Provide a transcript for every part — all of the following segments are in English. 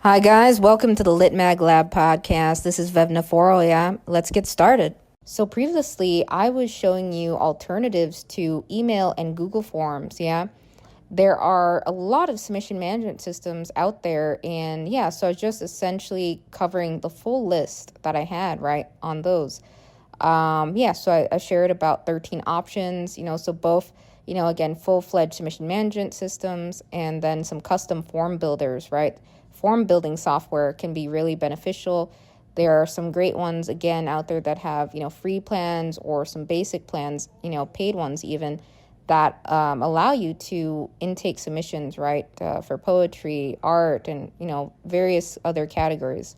Hi, guys. Welcome to the Lit Mag Lab podcast. This is Vevna Forrow. Yeah, let's get started. So previously, I was showing you alternatives to email and Google Forms. Yeah, there are a lot of submission management systems out there. And yeah, so I was just essentially covering the full list that I had, right, on those. So I shared about 13 options, so both, again, full-fledged submission management systems and then some custom form builders, right? Form building software can be really beneficial. There are some great ones, again, out there that have, free plans or some basic plans, paid ones even, that allow you to intake submissions, right, for poetry, art, and, various other categories.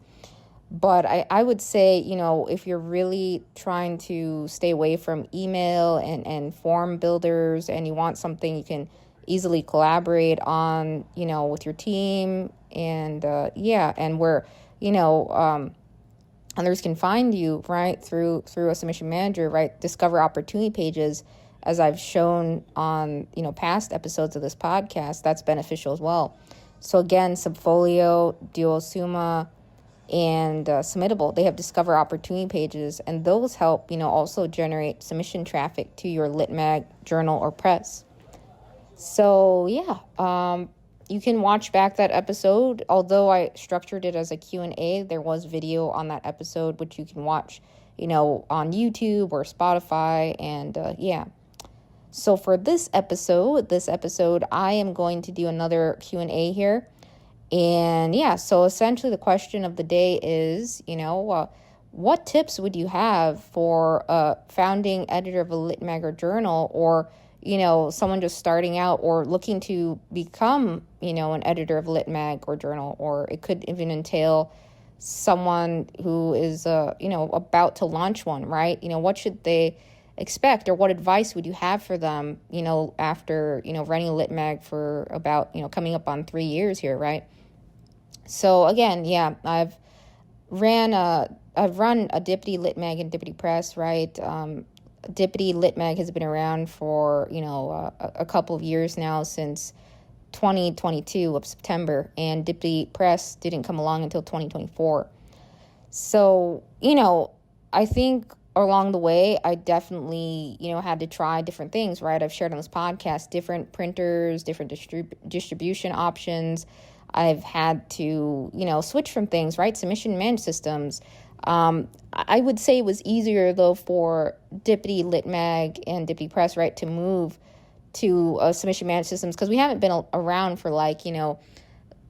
But I would say, if you're really trying to stay away from email and form builders and you want something you can easily collaborate on, with your team and, and where, others can find you, right, through a submission manager, right, discover opportunity pages, as I've shown on, past episodes of this podcast, that's beneficial as well. So again, Subfolio, Duosuma, and Submittable, they have discover opportunity pages, and those help, also generate submission traffic to your lit mag journal or press. So you can watch back that episode. Although I structured it as a Q&A, there was video on that episode, which you can watch, on YouTube or Spotify. And so for this episode, I am going to do another Q&A here. And so essentially the question of the day is, what tips would you have for a founding editor of a lit mag or journal, or, someone just starting out or looking to become, an editor of a lit mag or journal, or it could even entail someone who is, about to launch one, right? What should they expect, or what advice would you have for them, after, running a lit mag for about, coming up on 3 years here, right? So again, I've run a Dippity Lit Mag and Dippity Press, right? Dippity Lit Mag has been around for, a couple of years now, since 2022 of September, and Dippity Press didn't come along until 2024. So, I think along the way, I definitely, had to try different things, right? I've shared on this podcast, different printers, different distribution options. I've had to, switch from things, right? Submission management systems. I would say it was easier, though, for Dippity Lit Mag and Dippity Press, right, to move to submission management systems, because we haven't been around for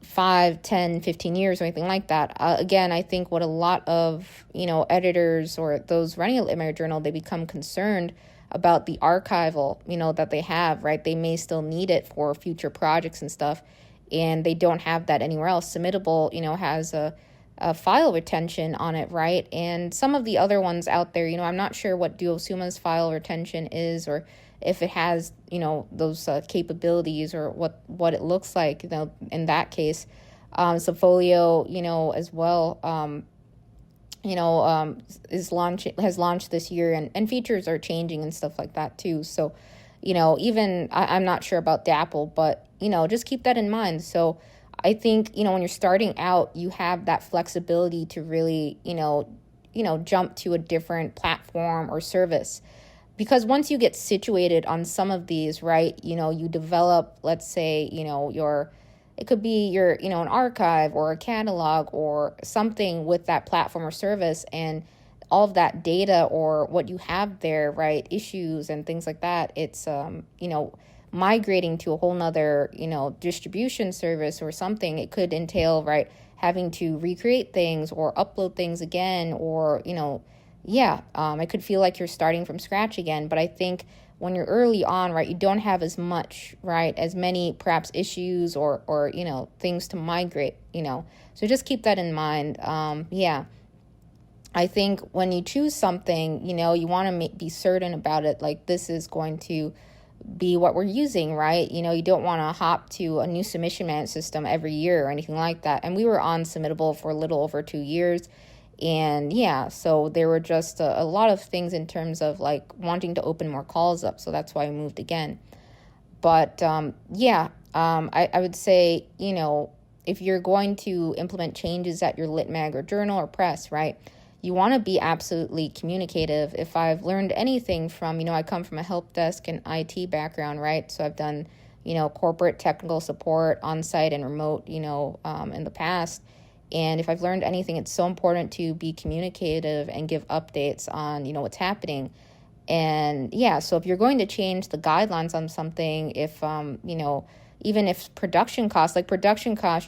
5, 10, 15 years or anything like that. Again, I think what a lot of, editors or those running a lit mag journal, they become concerned about the archival, that they have, right? They may still need it for future projects and stuff, and they don't have that anywhere else. Submittable, has a file retention on it, right? And some of the other ones out there, I'm not sure what Duosuma's file retention is, or if it has, those capabilities, or what it looks like, in that case. Subfolio, as well, has launched this year, and features are changing and stuff like that too. So, even I'm not sure about Dapple, but, just keep that in mind. So I think, when you're starting out, you have that flexibility to really, jump to a different platform or service. Because once you get situated on some of these, right, you develop, let's say, it could be your, an archive or a catalog or something with that platform or service, and all of that data or what you have there, right, issues and things like that, it's, migrating to a whole nother, distribution service or something. It could entail, right, having to recreate things or upload things again, or, it could feel like you're starting from scratch again. But I think when you're early on, right, you don't have as much, right, as many perhaps issues or things to migrate, So just keep that in mind. I think when you choose something, you want to be certain about it. Like, this is going to be what we're using, right? You don't want to hop to a new submission management system every year or anything like that. And we were on Submittable for a little over 2 years. And so there were just a lot of things in terms of wanting to open more calls up. So that's why I moved again. But I would say, if you're going to implement changes at your lit mag or journal or press, right, you want to be absolutely communicative. If I've learned anything from, I come from a help desk and IT background, right? So I've done, corporate technical support on-site and remote, in the past. And if I've learned anything, it's so important to be communicative and give updates on, what's happening. And yeah, so if you're going to change the guidelines on something, if, even if production costs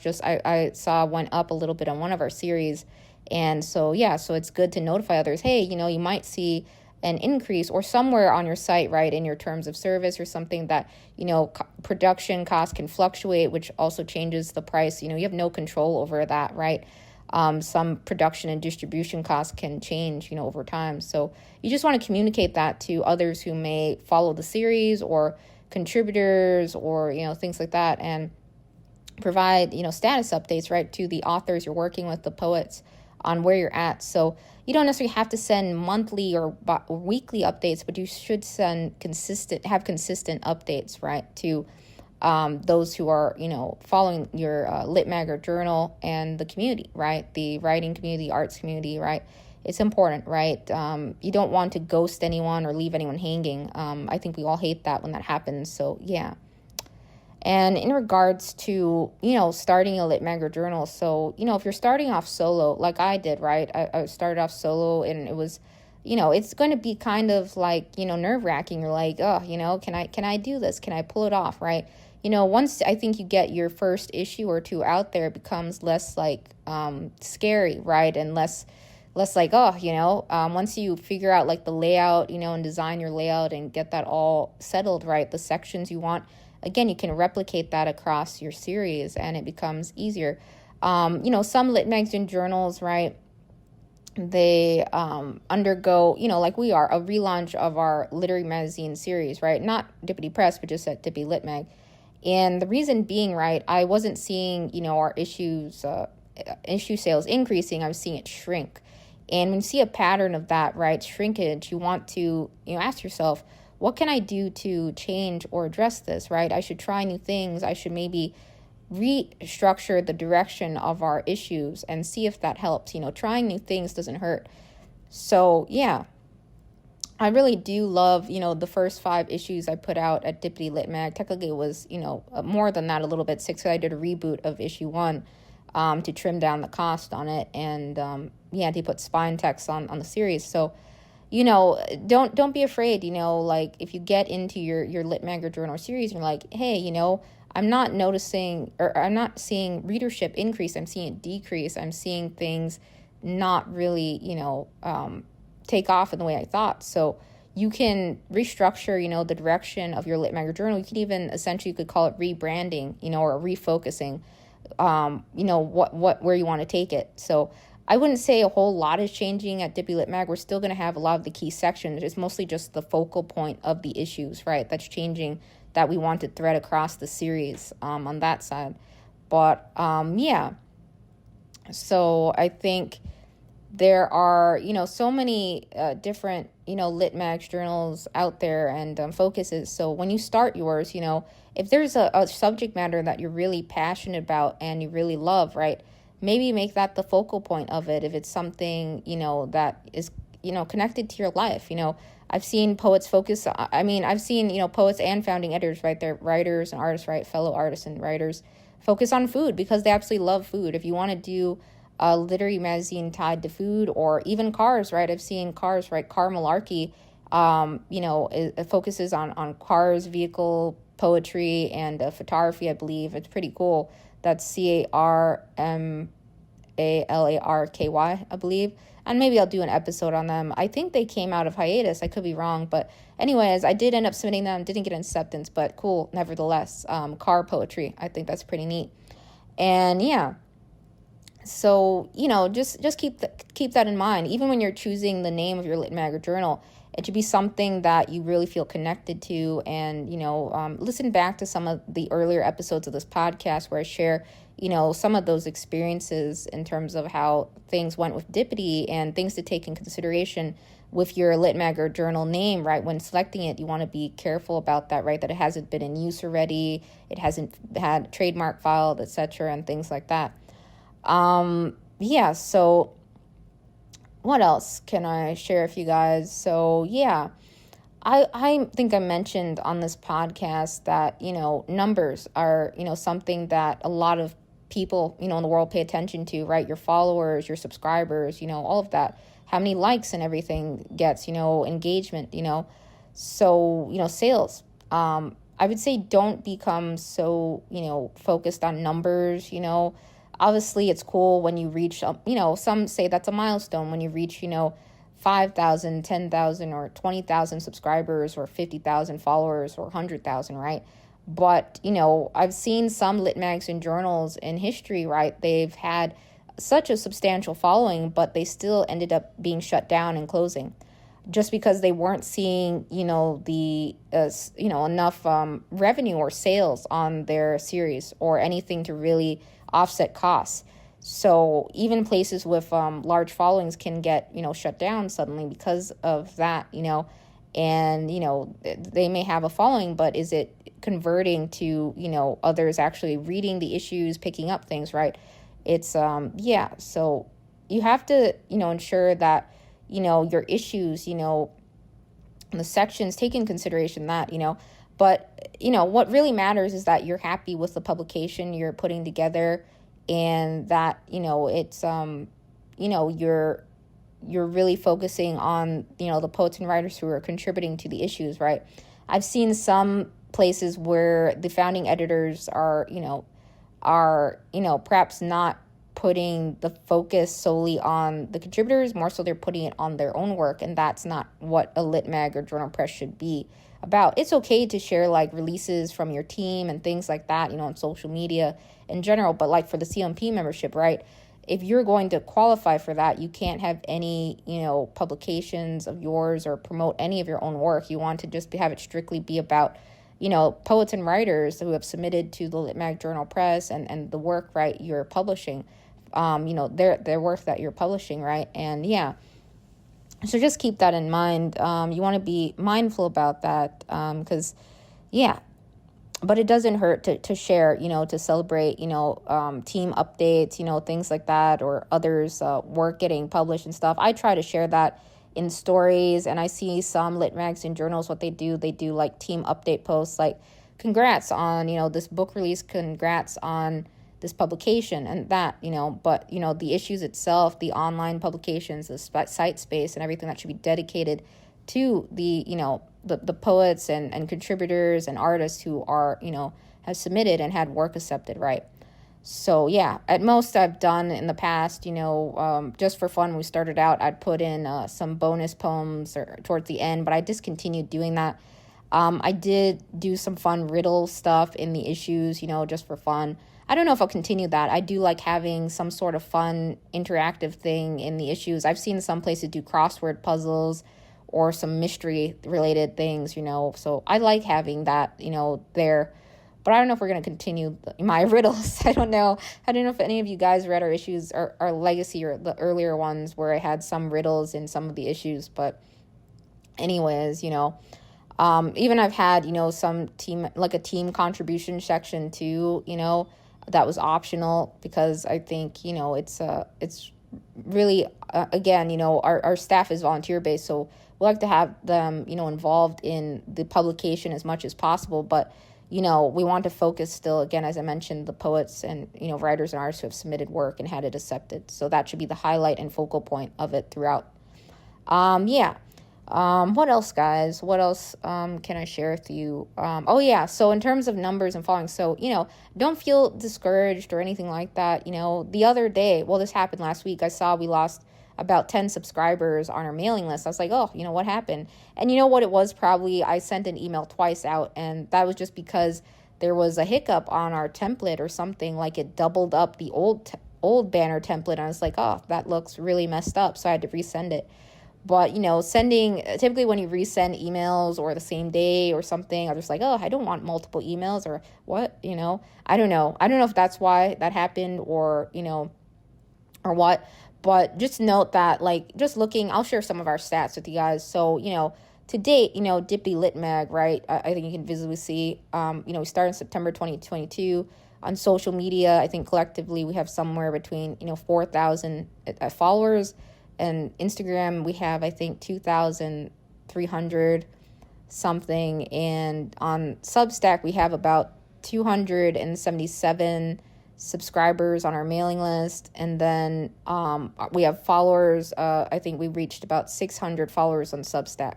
just, I saw went up a little bit on one of our series. And so, yeah, so it's good to notify others, hey, you might see an increase or somewhere on your site, right, in your terms of service or something that, production costs can fluctuate, which also changes the price. You have no control over that, right? Some production and distribution costs can change, over time. So you just want to communicate that to others who may follow the series or contributors or, things like that, and provide, status updates, right, to the authors you're working with, the poets, on where you're at. So you don't necessarily have to send monthly or weekly updates, but you should have consistent updates, right, to those who are, following your lit mag or journal and the community, right, the writing community, arts community, right. It's important, right? You don't want to ghost anyone or leave anyone hanging. I think we all hate that when that happens. So yeah. And in regards to, starting a lit mag or journal, so, if you're starting off solo, like I did, right? I started off solo, and it was, it's going to be kind of like, nerve-wracking. You're like, oh, can I do this? Can I pull it off, right? Once I think you get your first issue or two out there, it becomes less like scary, right? And less like, once you figure out like the layout, and design your layout and get that all settled, right? The sections you want, again, you can replicate that across your series and it becomes easier. Some lit magazine journals, right, they undergo, like we are, a relaunch of our literary magazine series, right? Not Dippity Press, but just at Dippy Lit Mag. And the reason being, right, I wasn't seeing, our issue sales increasing. I was seeing it shrink. And when you see a pattern of that, right, shrinkage, you want to, ask yourself, what can I do to change or address this, right? I should try new things. I should maybe restructure the direction of our issues and see if that helps. Trying new things doesn't hurt. So, yeah, I really do love, the first 5 issues I put out at Dippity Lit Mag. Technically, it was, more than that a little bit, 6. I did a reboot of issue 1 to trim down the cost on it. And, they put spine text on the series. So, don't be afraid, like if you get into your lit mag or journal series and you're like, hey, I'm not noticing, or I'm not seeing readership increase. I'm seeing it decrease. I'm seeing things not really, take off in the way I thought. So you can restructure, the direction of your lit mag or journal. You can even essentially, you could call it rebranding, or refocusing, where you want to take it. So I wouldn't say a whole lot is changing at Dippy Lit Mag. We're still going to have a lot of the key sections. It's mostly just the focal point of the issues, right? That's changing, that we want to thread across the series on that side. But, yeah. So I think there are, so many different, lit mag journals out there and focuses. So when you start yours, if there's a subject matter that you're really passionate about and you really love, right? Maybe make that the focal point of it. If it's something, that is, connected to your life, I've seen poets focus. I've seen, poets and founding editors, right? They're writers and artists, right? Fellow artists and writers focus on food because they absolutely love food. If you want to do a literary magazine tied to food, or even cars, right? I've seen Cars, right? Car Malarkey, it focuses on cars, vehicle, poetry, and photography, I believe. It's pretty cool. That's CARMALARKY, I believe. And maybe I'll do an episode on them. I think they came out of hiatus. I could be wrong. But anyways, I did end up submitting them. Didn't get acceptance, but cool nevertheless. Car poetry. I think that's pretty neat. And yeah. So, just keep that in mind. Even when you're choosing the name of your lit mag or journal, it should be something that you really feel connected to. And, listen back to some of the earlier episodes of this podcast where I share, some of those experiences in terms of how things went with Dippity and things to take in consideration with your lit mag or journal name, right? When selecting it, you want to be careful about that, right? That it hasn't been in use already, it hasn't had trademark filed, etc., and things like that. Yeah, so what else can I share with you guys? So yeah, I think I mentioned on this podcast that, numbers are, something that a lot of people, in the world pay attention to, right? Your followers, your subscribers, all of that, how many likes and everything gets, engagement, so, sales. I would say don't become so, focused on numbers, Obviously, it's cool when you reach, some say that's a milestone when you reach, 5,000, 10,000, or 20,000 subscribers, or 50,000 followers, or 100,000, right? But, I've seen some lit mags and journals in history, right? They've had such a substantial following, but they still ended up being shut down and closing just because they weren't seeing, the, enough revenue or sales on their series or anything to really offset costs. So even places with large followings can get, shut down suddenly because of that, and, they may have a following, but is it converting to, others actually reading the issues, picking up things, right? It's, yeah. So you have to, ensure that, your issues, the sections take in consideration that, but, what really matters is that you're happy with the publication you're putting together, and that, it's, you're really focusing on, the poets and writers who are contributing to the issues, right? I've seen some places where the founding editors are, perhaps not putting the focus solely on the contributors, more so they're putting it on their own work, and that's not what a lit mag or journal press should be about. It's okay to share like releases from your team and things like that, on social media in general, but like for the CMP membership, right? If you're going to qualify for that, you can't have any, publications of yours or promote any of your own work. You want to just have it strictly be about, poets and writers who have submitted to the Lit Mag Journal Press and the work, right, you're publishing, their work that you're publishing, right? And yeah, so just keep that in mind. You want to be mindful about that because, yeah, but it doesn't hurt to share, to celebrate, team updates, things like that, or others' work getting published and stuff. I try to share that in stories, and I see some lit mags and journals, what they do like team update posts, like congrats on, this book release, congrats on this publication and that, but, the issues itself, the online publications, the site space and everything that should be dedicated to the, the poets and contributors and artists who are, have submitted and had work accepted, right? So yeah, at most I've done in the past, just for fun, when we started out, I'd put in some bonus poems or towards the end, but I discontinued doing that. I did do some fun riddle stuff in the issues, just for fun. I don't know if I'll continue that. I do like having some sort of fun interactive thing in the issues. I've seen some places do crossword puzzles or some mystery related things, so I like having that, there. But I don't know if we're going to continue my riddles. I don't know if any of you guys read our issues, our legacy, or the earlier ones where I had some riddles in some of the issues. But anyways, even I've had, some team, like a team contribution section too, that was optional because I think, it's really, again, our staff is volunteer based. So we like to have them, involved in the publication as much as possible. But we want to focus still, again, as I mentioned, the poets and, writers and artists who have submitted work and had it accepted. So that should be the highlight and focal point of it throughout. Yeah. What else, guys? What else can I share with you? So in terms of numbers and following, so, don't feel discouraged or anything like that. The other day, this happened last week, I saw we lost about 10 subscribers on our mailing list. I was like, what happened? And you know what it was? Probably I sent an email twice out, and that was just because there was a hiccup on our template or something, like it doubled up the old banner template. And I was like, that looks really messed up. So I had to resend it. But, typically when you resend emails or the same day or something, I'm just like, I don't want multiple emails or what, I don't know. I don't know if that's why that happened or, or what. But just note that, like, just looking, I'll share some of our stats with you guys. So, to date, Dippy Lit Mag, right? I think you can visibly see, we started in September 2022. On social media, I think collectively we have somewhere between, 4,000 followers. And Instagram, we have, I think, 2,300 something. And on Substack, we have about 277 subscribers on our mailing list. And then we have followers. I think we reached about 600 followers on Substack.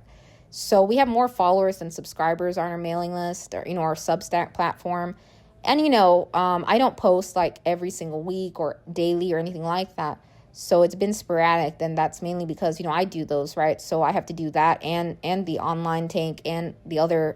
So we have more followers than subscribers on our mailing list, or, our Substack platform. And, I don't post like every single week or daily or anything like that. So it's been sporadic. Then that's mainly because, I do those, right? So I have to do that and the online tank and the other,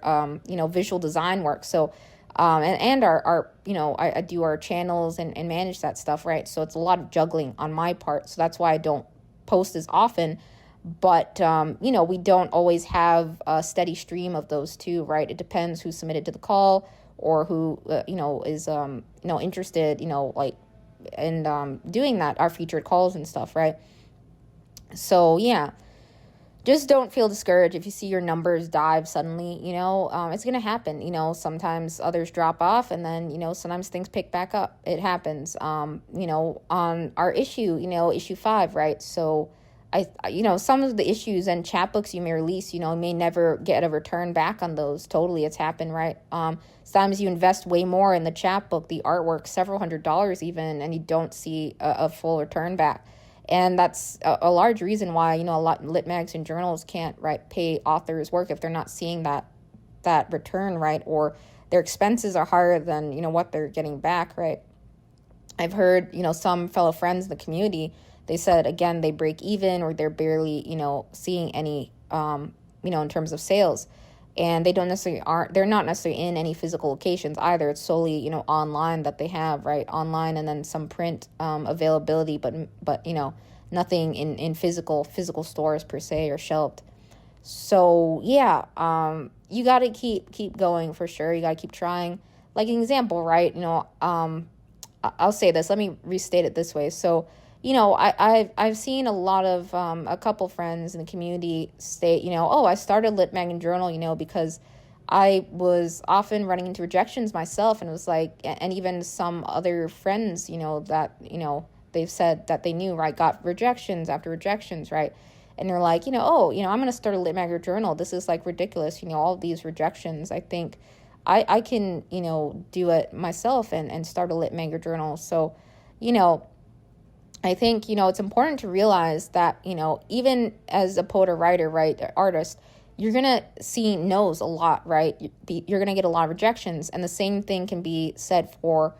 visual design work. So, and our I do our channels and manage that stuff, right? So it's a lot of juggling on my part. So that's why I don't post as often. But, we don't always have a steady stream of those two, right? It depends who submitted to the call or who, is, interested, like in doing that, our featured calls and stuff, right? So, yeah, just don't feel discouraged if you see your numbers dive suddenly, it's going to happen. Sometimes others drop off and then, sometimes things pick back up. It happens, on our issue 5, right? So, some of the issues and chapbooks you may release, may never get a return back on those. Totally, it's happened, right? Sometimes you invest way more in the chapbook, the artwork, several $100s even, and you don't see a full return back. And that's a large reason why, a lot of lit mags and journals can't, right, pay authors' work if they're not seeing that return, right? Or their expenses are higher than, what they're getting back, right? I've heard, some fellow friends in the community, they said, again, they break even or they're barely, seeing any, in terms of sales. And they're not necessarily in any physical locations either. It's solely, online that they have, right? Online and then some print availability, but nothing in physical stores per se or shelved. So, yeah, you got to keep going for sure. You got to keep trying. Like an example, right? I'll say this. Let me restate it this way. So, I've seen a lot of, a couple friends in the community state, I started Lit Mag and Journal, because I was often running into rejections myself. And it was like, and even some other friends, that, they've said that they knew, right, got rejections after rejections, right? And they're like, I'm going to start a Lit Mag or Journal. This is like ridiculous, all these rejections. I think I can, do it myself and start a Lit Mag or Journal. So, I think, it's important to realize that, even as a poet or writer, right, artist, you're going to see no's a lot, right? You're going to get a lot of rejections. And the same thing can be said for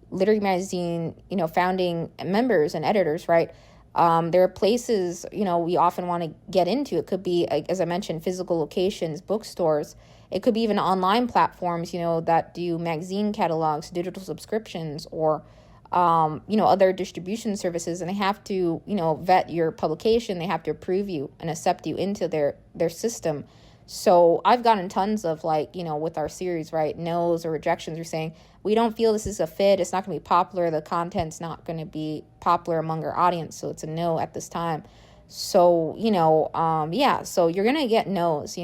literary magazine, founding members and editors, right? There are places, we often want to get into. It could be, as I mentioned, physical locations, bookstores. It could be even online platforms, that do magazine catalogs, digital subscriptions, or other distribution services, and they have to, vet your publication. They have to approve you and accept you into their system. So I've gotten tons of with our series, right, no's or rejections. You're saying, we don't feel this is a fit. It's not going to be popular. The content's not going to be popular among our audience. So it's a no at this time. So, so you're going to get no's,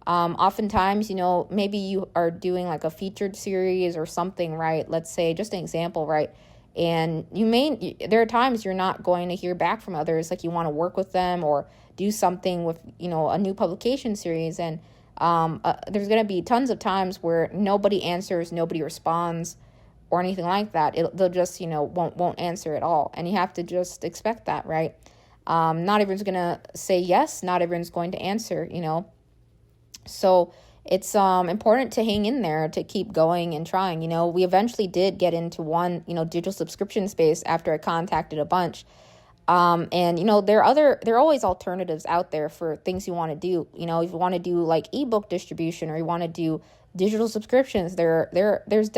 oftentimes, maybe you are doing like a featured series or something, right? Let's say, just an example, right? And there are times you're not going to hear back from others, like you want to work with them or do something with, a new publication series. And there's going to be tons of times where nobody answers, nobody responds or anything like that. They'll just, won't answer at all. And you have to just expect that, right? Not everyone's going to say yes. Not everyone's going to answer, So it's important to hang in there, to keep going and trying. We eventually did get into one, digital subscription space after I contacted a bunch. And, there are always alternatives out there for things you want to do. If you want to do like ebook distribution or you want to do digital subscriptions, there's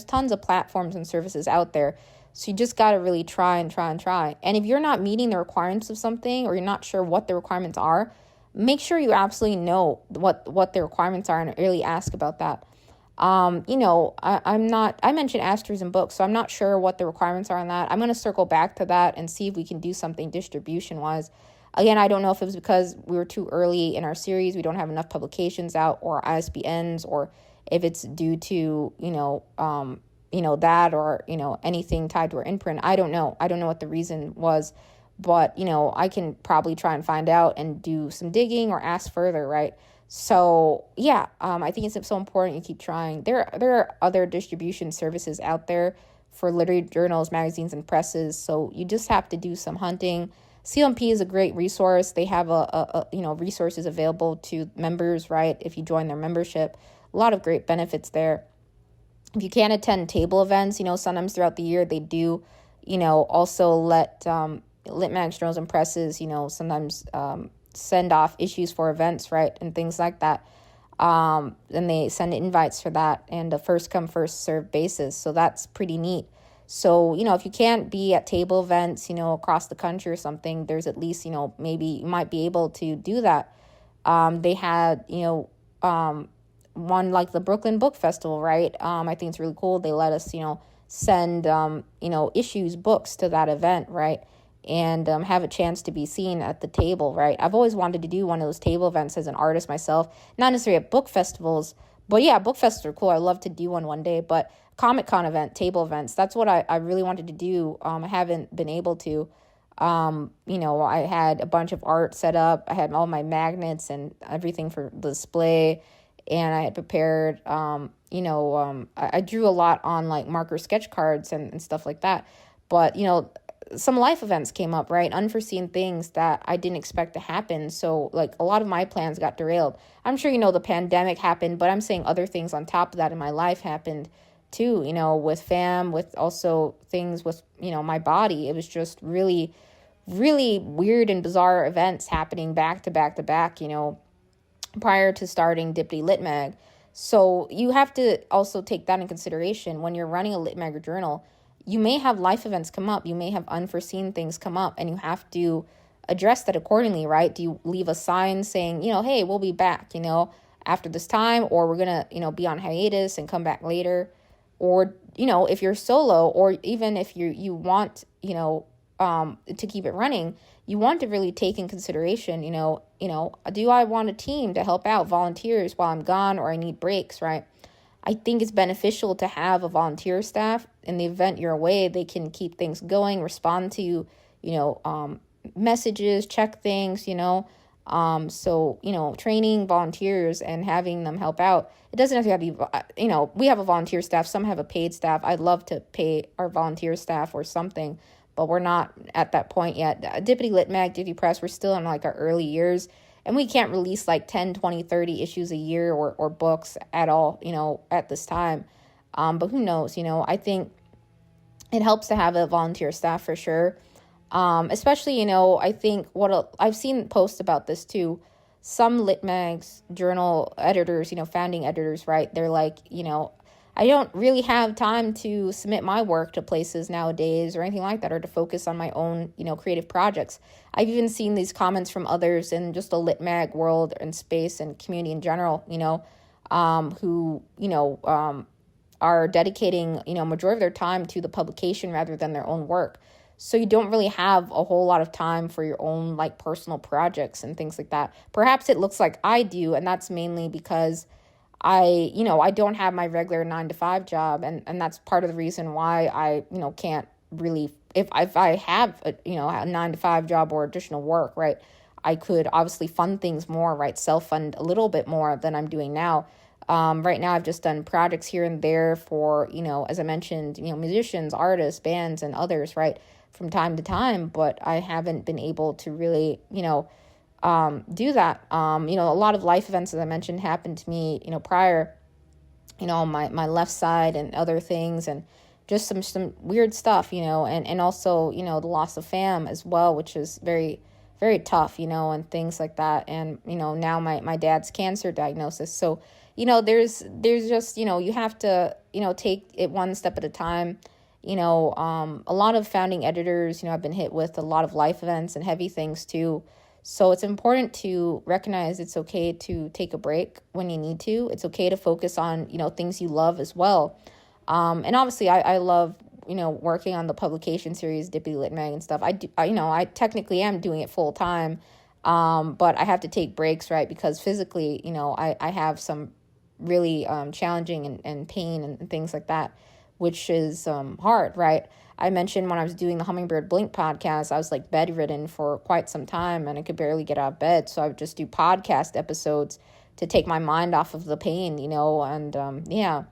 tons of platforms and services out there. So you just got to really try. And if you're not meeting the requirements of something or you're not sure what the requirements are, make sure you absolutely know what the requirements are and really ask about that. I mentioned Astros and books, so I'm not sure what the requirements are on that. I'm going to circle back to that and see if we can do something distribution wise. Again, I don't know if it was because we were too early in our series, we don't have enough publications out or ISBNs, or if it's due to, that, or, anything tied to our imprint. I don't know. I don't know what the reason was, but, I can probably try and find out and do some digging or ask further, right? So, yeah, I think it's so important you keep trying. There are other distribution services out there for literary journals, magazines, and presses, so you just have to do some hunting. CLMP is a great resource. They have resources available to members, right? If you join their membership, a lot of great benefits there. If you can't attend table events, sometimes throughout the year they do, also let lit mags, journals, and presses, sometimes send off issues for events, right, and things like that. And they send invites for that, and a first come first served basis. So that's pretty neat. So, if you can't be at table events, across the country or something, there's at least, maybe you might be able to do that. They had, one like the Brooklyn Book Festival, right? I think it's really cool. They let us, send, issues, books to that event, right? And have a chance to be seen at the table, right? I've always wanted to do one of those table events as an artist myself, not necessarily at book festivals, but yeah, book festivals are cool. I'd love to do one day, but Comic-Con event, table events, that's what I really wanted to do. I haven't been able to. I had a bunch of art set up. I had all my magnets and everything for the display, and I had prepared, I drew a lot on like marker sketch cards and stuff like that. But, some life events came up, right? Unforeseen things that I didn't expect to happen. So like a lot of my plans got derailed. I'm sure, the pandemic happened, but I'm saying other things on top of that in my life happened too, with fam, with also things with, my body. It was just really, really weird and bizarre events happening back to back to back, prior to starting Dippity Lit Mag. So you have to also take that in consideration when you're running a lit mag or journal. You may have life events come up. You may have unforeseen things come up, and you have to address that accordingly, right? Do you leave a sign saying, hey, we'll be back, after this time, or we're going to, be on hiatus and come back later? Or, if you're solo, or even if you want, to keep it running, you want to really take in consideration, do I want a team to help out, volunteers while I'm gone, or I need breaks, right? I think it's beneficial to have a volunteer staff. In the event you're away, they can keep things going, respond to, messages, check things, so, training volunteers and having them help out. It doesn't have to be, we have a volunteer staff. Some have a paid staff. I'd love to pay our volunteer staff or something, but we're not at that point yet. Dippity Lit Mag, Dippity Press, we're still in like our early years. And we can't release like 10, 20, 30 issues a year or books at all, at this time. But who knows, I think it helps to have a volunteer staff for sure. Especially, I think I've seen posts about this too. Some lit mags, journal editors, founding editors, right? They're like, I don't really have time to submit my work to places nowadays or anything like that, or to focus on my own, creative projects. I've even seen these comments from others in just the lit mag world and space and community in general, who, are dedicating, majority of their time to the publication rather than their own work. So you don't really have a whole lot of time for your own like personal projects and things like that. Perhaps it looks like I do, and that's mainly because I don't have my regular 9-to-5 job, and that's part of the reason why I, can't really, if I have a 9-to-5 job or additional work, right, I could obviously fund things more, right, self-fund a little bit more than I'm doing now. Right now I've just done projects here and there for, as I mentioned, musicians, artists, bands, and others, right, from time to time, but I haven't been able to really, do that. A lot of life events, as I mentioned, happened to me, prior, my left side and other things, and just some weird stuff, and also, the loss of fam as well, which is very, very tough, and things like that. And, now my dad's cancer diagnosis. So, there's just, you have to, take it one step at a time. A lot of founding editors, I've been hit with a lot of life events and heavy things too. So it's important to recognize it's okay to take a break when you need to. It's okay to focus on, things you love as well. And obviously I love, working on the publication series, Dippy Lit Mag and stuff. I technically am doing it full time. But I have to take breaks, right? Because physically, I have some really challenging and pain and things like that, which is hard, right? I mentioned when I was doing the Hummingbird Blink podcast, I was like bedridden for quite some time and I could barely get out of bed. So I would just do podcast episodes to take my mind off of the pain, and yeah.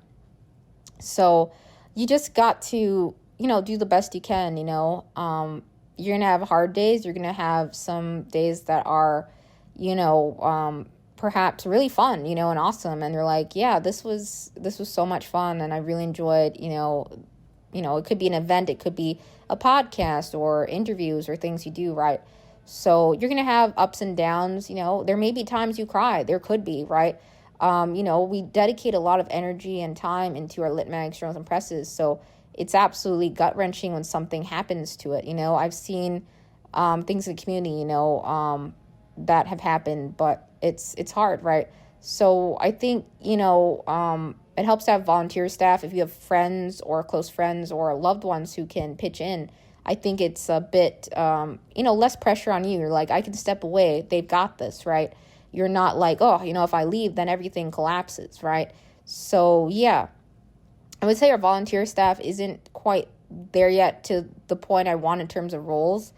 So you just got to, do the best you can, you're going to have hard days. You're going to have some days that are, perhaps really fun, and awesome. And you're like, yeah, this was so much fun. And I really enjoyed, it could be an event. It could be a podcast or interviews or things you do, right? So you're going to have ups and downs. There may be times you cry. There could be, right? We dedicate a lot of energy and time into our lit mags, journals, and presses. So it's absolutely gut-wrenching when something happens to it. I've seen things in the community, that have happened, but it's hard, right? So I think, it helps to have volunteer staff. If you have friends or close friends or loved ones who can pitch in, I think it's a bit, less pressure on you. You're like, I can step away. They've got this, right? You're not like, oh, if I leave, then everything collapses, right? So, yeah. I would say our volunteer staff isn't quite there yet to the point I want in terms of roles.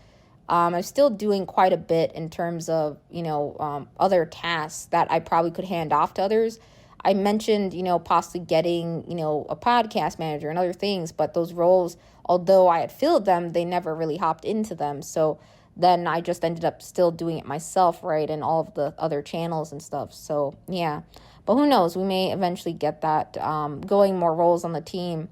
I'm still doing quite a bit in terms of, other tasks that I probably could hand off to others. I mentioned, possibly getting, a podcast manager and other things, but those roles, although I had filled them, they never really hopped into them. So then I just ended up still doing it myself, right, and all of the other channels and stuff. So, yeah. But who knows? We may eventually get that going, more roles on the team.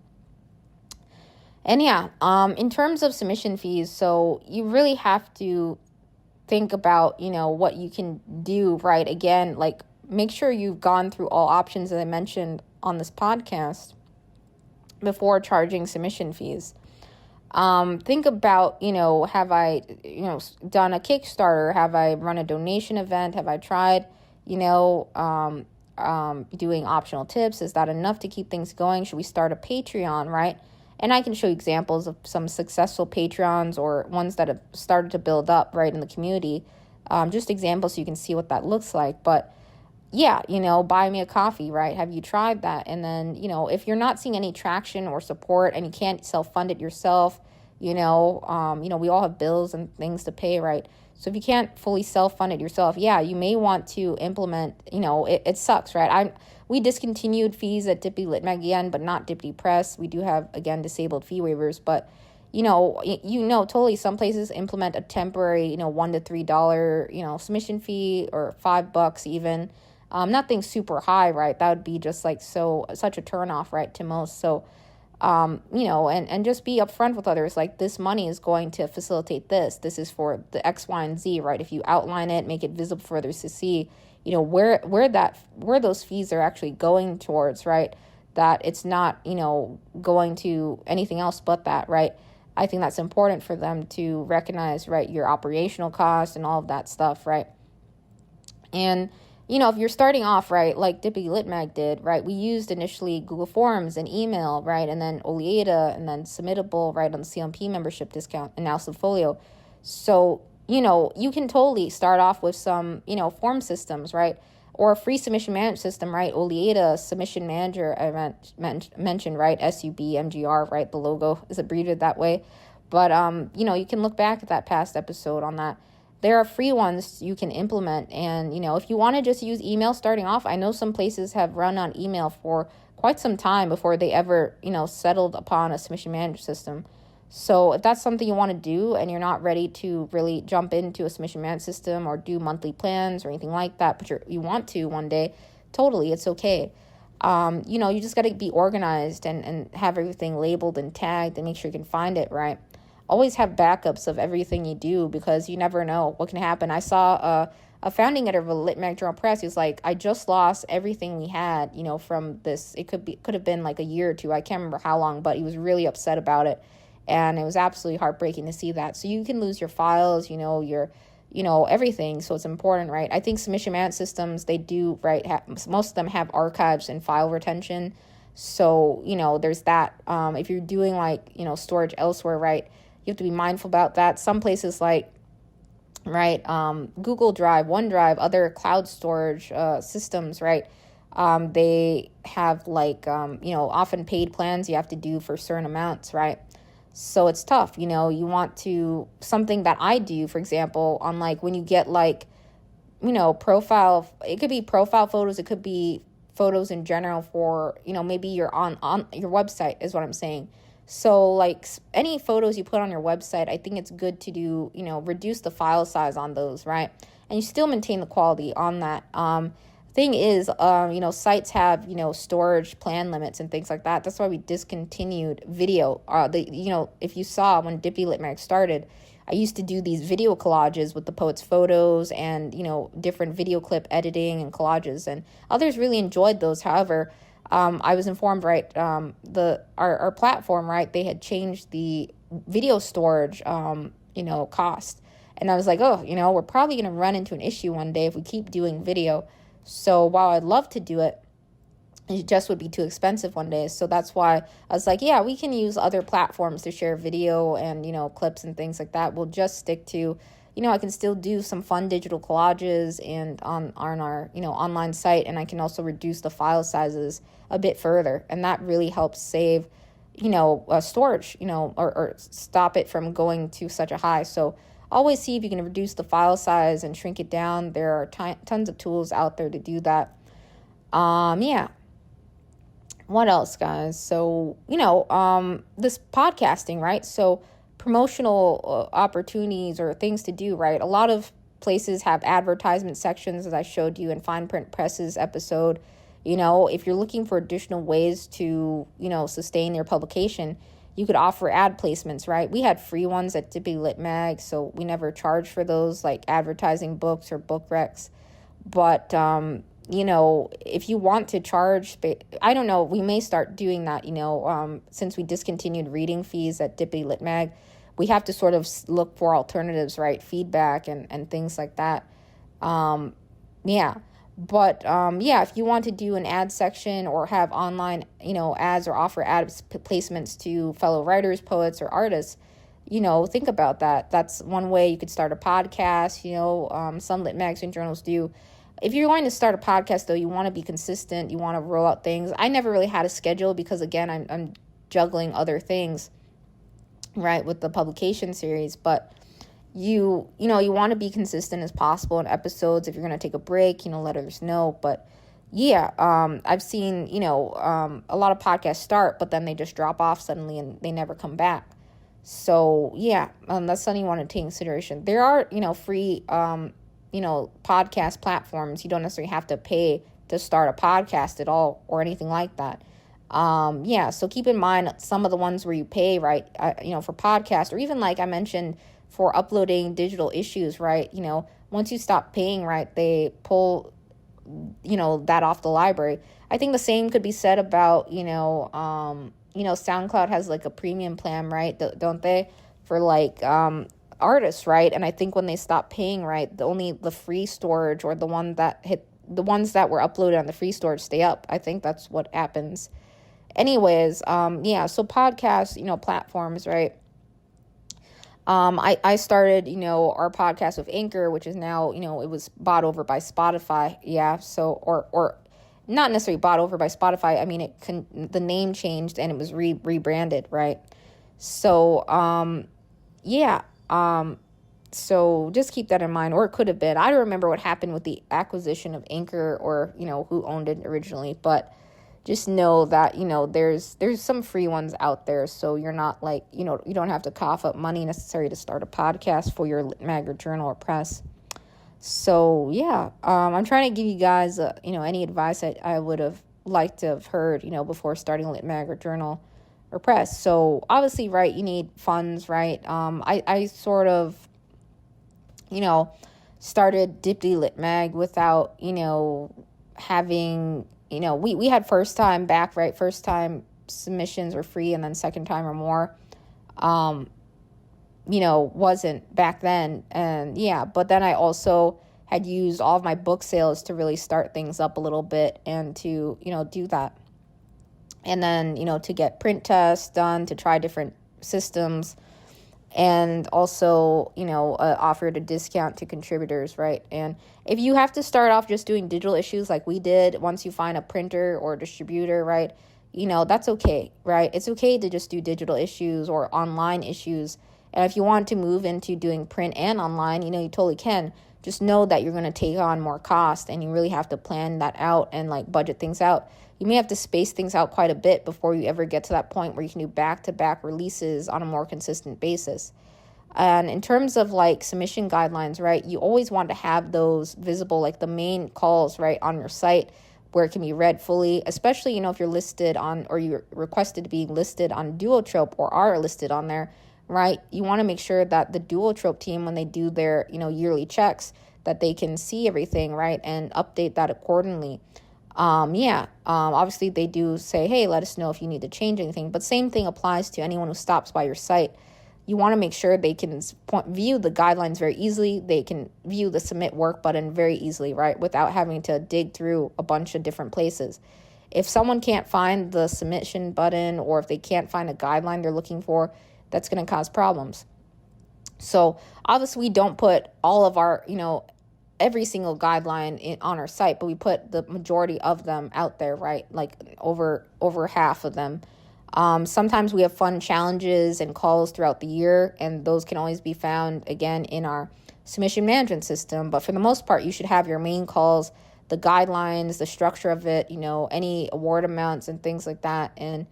And yeah, in terms of submission fees, so you really have to think about, what you can do, right? Again, like make sure you've gone through all options that I mentioned on this podcast before charging submission fees. Think about, have I, done a Kickstarter? Have I run a donation event? Have I tried, doing optional tips? Is that enough to keep things going? Should we start a Patreon, right? And I can show you examples of some successful Patreons or ones that have started to build up, right, in the community. Just examples so you can see what that looks like. But yeah, buy me a coffee, right? Have you tried that? And then, if you're not seeing any traction or support and you can't self-fund it yourself, we all have bills and things to pay, right? So if you can't fully self-fund it yourself, yeah, you may want to implement, it sucks, right? We discontinued fees at Dippy Lit Mag again, but not Dippy Press. We do have, again, disabled fee waivers, but, totally some places implement a temporary, $1 to $3, submission fee or $5 even. Nothing super high, right? That would be just like such a turnoff, right, to most. So, and just be upfront with others. Like, this money is going to facilitate this. This is for the X, Y, and Z, right? If you outline it, make it visible for others to see, where those fees are actually going towards, right? That it's not, going to anything else but that, right? I think that's important for them to recognize, right, your operational costs and all of that stuff, right? And if you're starting off, right, like Dippy Lit Mag did, right, we used initially Google Forms and email, right, and then Oleada, and then Submittable, right, on the CMP membership discount, and now Subfolio. So, you can totally start off with some, form systems, right, or a free submission management system, right, Oleada Submission Manager, I mentioned, right, SUBMGR, right, the logo is abbreviated that way. But, you can look back at that past episode on that. There are free ones you can implement. And, if you want to just use email starting off, I know some places have run on email for quite some time before they ever, settled upon a submission management system. So if that's something you want to do and you're not ready to really jump into a submission management system or do monthly plans or anything like that, but you want to one day, totally, it's okay. You just got to be organized and have everything labeled and tagged and make sure you can find it, right? Always have backups of everything you do because you never know what can happen. I saw a founding editor of a Lit Mag Journal Press. He was like, I just lost everything we had, from this. It could have been like a year or two. I can't remember how long, but he was really upset about it. And it was absolutely heartbreaking to see that. So you can lose your files, your everything. So it's important, right? I think submission management systems, they do, right, most of them have archives and file retention. So, there's that. If you're doing storage elsewhere, right, you have to be mindful about that. Some places right, Google Drive, OneDrive, other cloud storage systems, right, they have often paid plans you have to do for certain amounts, right? So it's tough, you want to, something that I do, for example, on when you get profile, it could be profile photos, it could be photos in general for, maybe you're on your website is what I'm saying. So any photos you put on your website, I think it's good to do, reduce the file size on those, right? And you still maintain the quality on that. Thing is, sites have, storage plan limits and things like that. That's why we discontinued video. If you saw when Dippy Lit Mag started, I used to do these video collages with the poet's photos and, different video clip editing and collages, and others really enjoyed those. However, I was informed, right, our platform, right, they had changed the video storage, cost. And I was like, oh, we're probably going to run into an issue one day if we keep doing video. So while I'd love to do it, it just would be too expensive one day. So that's why I was like, yeah, we can use other platforms to share video and, clips and things like that. We'll just stick to, I can still do some fun digital collages and on our, online site. And I can also reduce the file sizes a bit further. And that really helps save, storage, or stop it from going to such a high. So always see if you can reduce the file size and shrink it down. There are tons of tools out there to do that. Yeah. What else, guys? So, this podcasting, right? So promotional opportunities or things to do, right? A lot of places have advertisement sections, as I showed you in Fine Print Press's episode. If you're looking for additional ways to, sustain your publication, you could offer ad placements, right? We had free ones at Dippy Lit Mag, so we never charged for those, like advertising books or book recs. But, if you want to charge, I don't know, we may start doing that, since we discontinued reading fees at Dippy Lit Mag. We have to sort of look for alternatives, right? Feedback and things like that. Yeah. But, if you want to do an ad section or have online, ads or offer ad placements to fellow writers, poets, or artists, think about that. That's one way you could start a podcast. Some lit magazine journals do. If you're going to start a podcast, though, you want to be consistent. You want to roll out things. I never really had a schedule because, again, I'm juggling other things, right, with the publication series. But you want to be consistent as possible in episodes. If you're going to take a break, let others know. But yeah, I've seen, a lot of podcasts start, but then they just drop off suddenly and they never come back. So yeah, that's something you want to take into consideration. There are, free, podcast platforms. You don't necessarily have to pay to start a podcast at all or anything like that. So keep in mind some of the ones where you pay, right, for podcasts, or even like I mentioned, for uploading digital issues, right? Once you stop paying, right, they pull, that off the library. I think the same could be said about, SoundCloud has like a premium plan, right? Don't they? For artists, right? And I think when they stop paying, right, only the free storage or the ones that were uploaded on the free storage stay up. I think that's what happens. Anyways, so podcasts, platforms, right? I started, our podcast with Anchor, which is now, it was bought over by Spotify. Yeah. So, or not necessarily bought over by Spotify. I mean, the name changed and it was rebranded. Right. So, so just keep that in mind, or it could have been. I don't remember what happened with the acquisition of Anchor or, who owned it originally, but just know that, there's some free ones out there. So you're not you don't have to cough up money necessary to start a podcast for your lit mag or journal or press. So yeah, I'm trying to give you guys, any advice that I would have liked to have heard, before starting a lit mag or journal or press. So obviously, right, you need funds, right? I sort of, started Dippy Lit Mag without, having, we had first time back, right? First time submissions were free, and then second time or more. wasn't back then. And yeah, but then I also had used all of my book sales to really start things up a little bit and to, do that. And then, to get print tests done, to try different systems, and also, offered a discount to contributors, right? And if you have to start off just doing digital issues like we did, once you find a printer or a distributor, right, that's okay, right? It's okay to just do digital issues or online issues. And if you want to move into doing print and online, you totally can. Just know that you're going to take on more cost, and you really have to plan that out and like budget things out. You may have to space things out quite a bit before you ever get to that point where you can do back-to-back releases on a more consistent basis. And in terms of like submission guidelines, right, you always want to have those visible, like the main calls, right, on your site where it can be read fully, especially, if you're listed on, or you're requested to be listed on Duotrope or are listed on there, right? You want to make sure that the Duotrope team, when they do their, yearly checks, that they can see everything, right, and update that accordingly. Obviously they do say, hey, let us know if you need to change anything, but same thing applies to anyone who stops by your site. You want to make sure they can view the guidelines very easily. They can view the submit work button very easily, right, without having to dig through a bunch of different places. If someone can't find the submission button, or if they can't find a guideline they're looking for, that's going to cause problems. So obviously we don't put all of our, every single guideline on our site, but we put the majority of them out there, right? Like over half of them. Sometimes we have fun challenges and calls throughout the year, and those can always be found, again, in our submission management system. But for the most part, you should have your main calls, the guidelines, the structure of it, any award amounts and things like that. And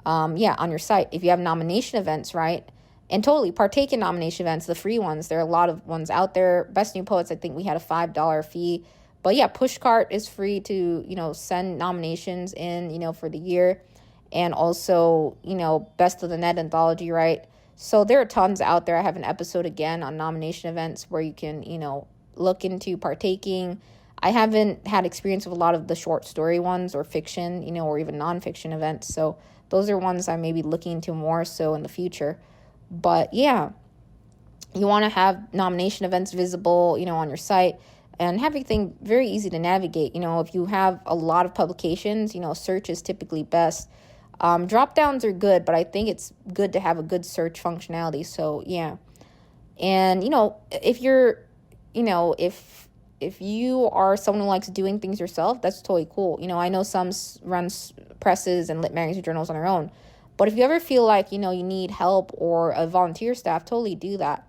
on your site. If you have nomination events, right, and totally partake in nomination events, the free ones. There are a lot of ones out there. Best New Poets, I think we had a $5 fee. But yeah, Pushcart is free to, send nominations in, for the year. And also, Best of the Net Anthology, right? So there are tons out there. I have an episode again on nomination events where you can, look into partaking. I haven't had experience with a lot of the short story ones or fiction, or even nonfiction events. So those are ones I may be looking into more so in the future. But yeah, you want to have nomination events visible, on your site, and have everything very easy to navigate. If you have a lot of publications, search is typically best. Drop downs are good, but I think it's good to have a good search functionality. So yeah. And, if you're, if you are someone who likes doing things yourself, that's totally cool. I know some run presses and lit magazine journals on their own. But if you ever feel like, you need help or a volunteer staff, totally do that.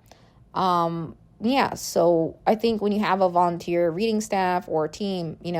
So I think when you have a volunteer reading staff or a team, you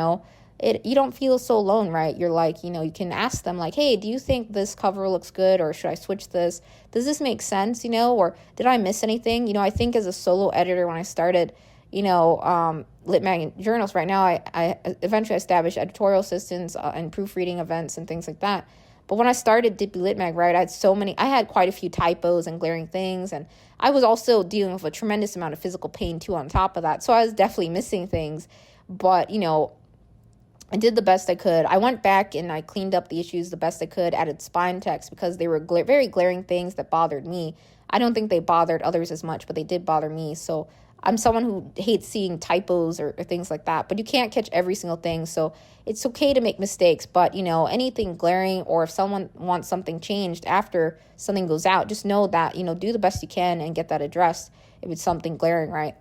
don't feel so alone, right? You're like, you can ask them like, hey, do you think this cover looks good, or should I switch this? Does this make sense, or did I miss anything? I think as a solo editor, when I started, lit mag journals, right now I eventually established editorial assistants and proofreading events and things like that. But when I started Dippy Lit Mag, right, I had quite a few typos and glaring things, and I was also dealing with a tremendous amount of physical pain too on top of that. So I was definitely missing things, but I did the best I could. I went back and I cleaned up the issues the best I could, added spine text because they were very glaring things that bothered me. I don't think they bothered others as much, but they did bother me. So I'm someone who hates seeing typos or things like that, but you can't catch every single thing. So it's okay to make mistakes, but anything glaring, or if someone wants something changed after something goes out, just know that, do the best you can and get that addressed if it's something glaring, right?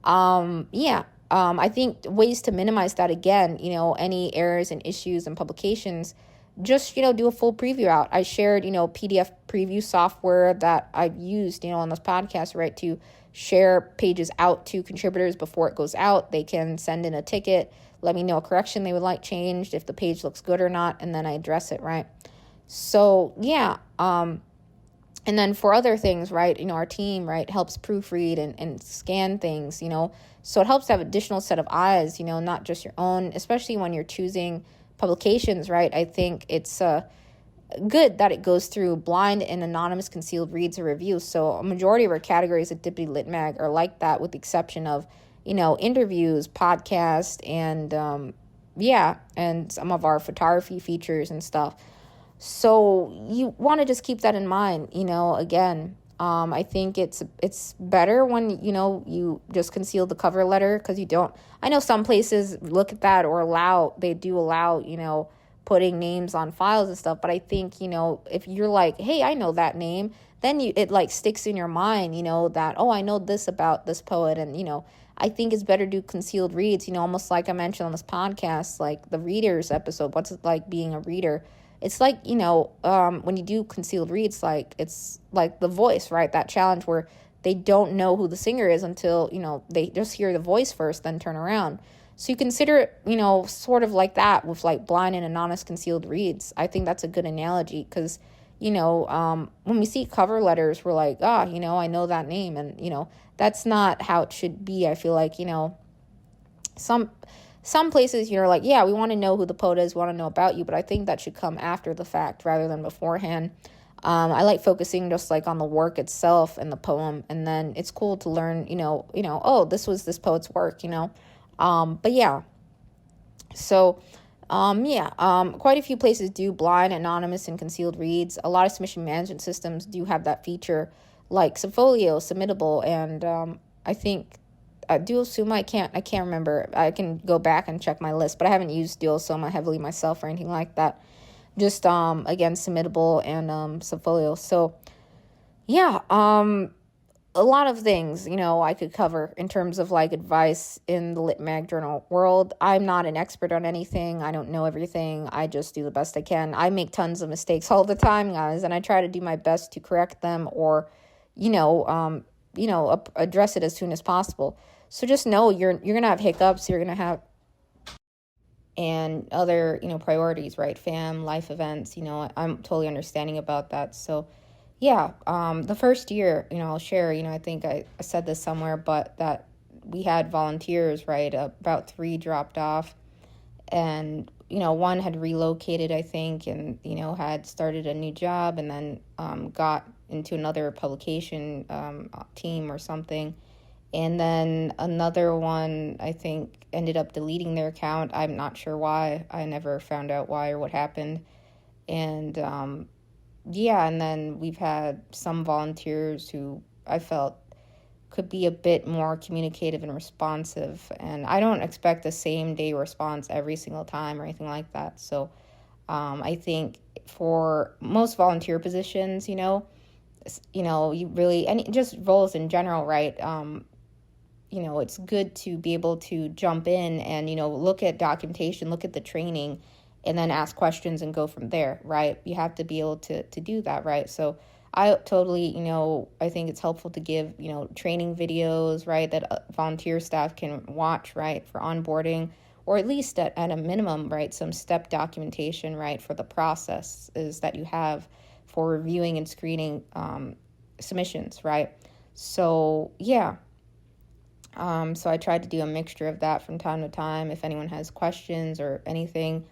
I think ways to minimize that, again, any errors and issues and publications, just, do a full preview out. I shared, PDF preview software that I've used, on this podcast, right, to share pages out to contributors before it goes out. They can send in a ticket, let me know a correction they would like changed, if the page looks good or not, and then I address it, right? So, yeah. And then for other things, right, our team, right, helps proofread and scan things, so it helps to have additional set of eyes, not just your own, especially when you're choosing publications, right? I think it's good that it goes through blind and anonymous concealed reads or reviews. So a majority of our categories at Dippy Lit Mag are like that, with the exception of, interviews, podcasts, and and some of our photography features and stuff. So you want to just keep that in mind, again. I think it's better when, you just conceal the cover letter, because you don't, I know some places look at that or they do allow, putting names on files and stuff. But I think, if you're like, hey, I know that name, then it like sticks in your mind, that, oh, I know this about this poet. And, I think it's better to do concealed reads, almost like I mentioned on this podcast, like the readers episode, what's it like being a reader? It's like, when you do concealed reads, like it's like The Voice, right? That challenge where they don't know who the singer is until, they just hear the voice first, then turn around. So you consider it, sort of like that with like blind and anonymous concealed reads. I think that's a good analogy because, when we see cover letters, we're like, I know that name. And, that's not how it should be. I feel like, some places, like, yeah, we want to know who the poet is, we want to know about you, but I think that should come after the fact rather than beforehand. I like focusing just like on the work itself and the poem, and then it's cool to learn, oh, this was this poet's work, but yeah. So, quite a few places do blind, anonymous, and concealed reads. A lot of submission management systems do have that feature, like Subfolio, Submittable, and I think Duosuma. I can't remember. I can go back and check my list, but I haven't used Duosuma heavily myself or anything like that. Just again, Submittable and Subfolio. So yeah, a lot of things, I could cover in terms of like advice in the Lit Mag Journal world. I'm not an expert on anything. I don't know everything. I just do the best I can. I make tons of mistakes all the time, guys, and I try to do my best to correct them or, address it as soon as possible. So just know you're gonna have hiccups. You're gonna have and other priorities, right? Fam, life events. I'm totally understanding about that. So yeah, the first year, I'll share, I think I said this somewhere, but that we had volunteers, right? About 3 dropped off, and, one had relocated, I think, and, had started a new job, and then got into another publication team or something. And then another one, I think, ended up deleting their account. I'm not sure why. I never found out why or what happened. And, and then we've had some volunteers who I felt could be a bit more communicative and responsive. And I don't expect the same day response every single time or anything like that. So I think for most volunteer positions, you really, and just roles in general, right? It's good to be able to jump in and, look at documentation, look at the training, and then ask questions and go from there, right? You have to be able to do that, right? So I totally, I think it's helpful to give, training videos, right, that volunteer staff can watch, right, for onboarding, or at least at a minimum, right, some step documentation, right, for the processes that you have for reviewing and screening submissions, right? So, yeah. So I tried to do a mixture of that from time to time. If anyone has questions or anything,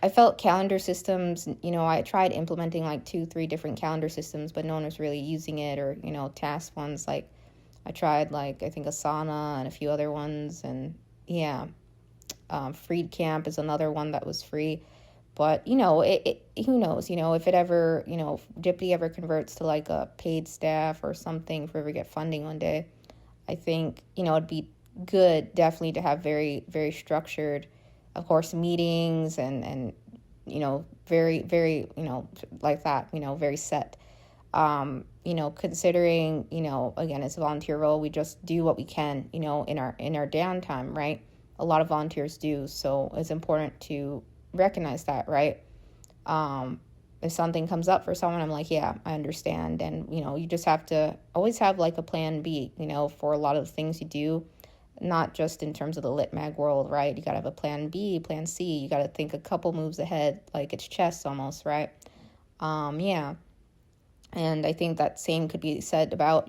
I felt calendar systems, I tried implementing like 2-3 different calendar systems, but no one was really using it, or, task ones. Like I tried like, I think Asana and a few other ones. And yeah, Freed Camp is another one that was free. But, who knows, if it ever, if Dippy ever converts to like a paid staff or something, if we ever get funding one day, I think, it'd be good definitely to have very, very structured, of course, meetings and very, very, like that, very set. Considering, again, it's a volunteer role, we just do what we can, in our downtime, right? A lot of volunteers do. So it's important to recognize that, right? If something comes up for someone, I'm like, yeah, I understand. And, you just have to always have like a plan B, for a lot of the things you do, not just in terms of the Lit Mag world, right? You got to have a plan B, plan C. You got to think a couple moves ahead, like it's chess almost, right? Yeah. And I think that same could be said about,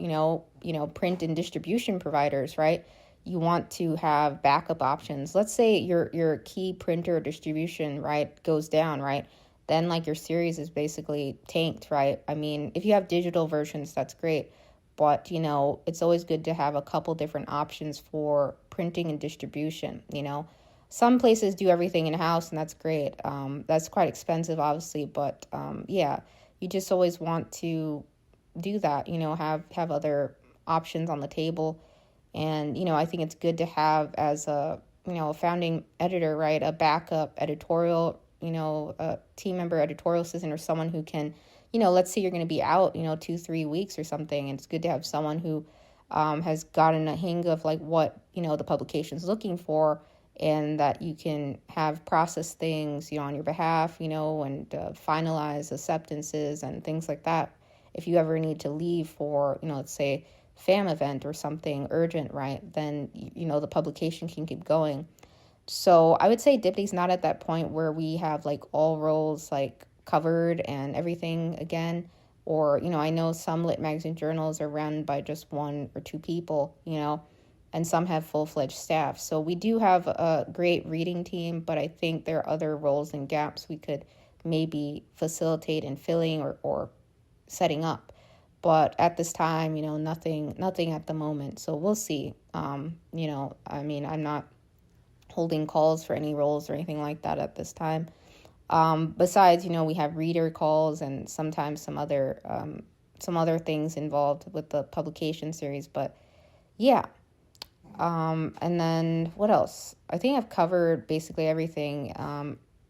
print and distribution providers, right? You want to have backup options. Let's say your key printer distribution, right, goes down, right? Then like your series is basically tanked, right? I mean, if you have digital versions, that's great. But, it's always good to have a couple different options for printing and distribution, Some places do everything in-house, and that's great. That's quite expensive, obviously. But, yeah, you just always want to, do that, have other options on the table. And, I think it's good to have as a founding editor, right, a backup editorial, a team member, editorial assistant, or someone who can, let's say you're going to be out, 2-3 weeks or something. And it's good to have someone who has gotten a hang of like what, the publication's looking for, and that you can have process things, on your behalf, and finalize acceptances and things like that. If you ever need to leave for, let's say, FAM event or something urgent, right, then, the publication can keep going. So I would say Dipty's not at that point where we have like all roles like covered and everything again. Or, I know some lit magazine journals are run by just 1 or 2 people, and some have full-fledged staff. So we do have a great reading team, but I think there are other roles and gaps we could maybe facilitate in filling or setting up. But at this time, nothing at the moment. So we'll see. I'm not holding calls for any roles or anything like that at this time. Besides, we have reader calls and sometimes some other things involved with the publication series. But yeah. And then what else? I think I've covered basically everything.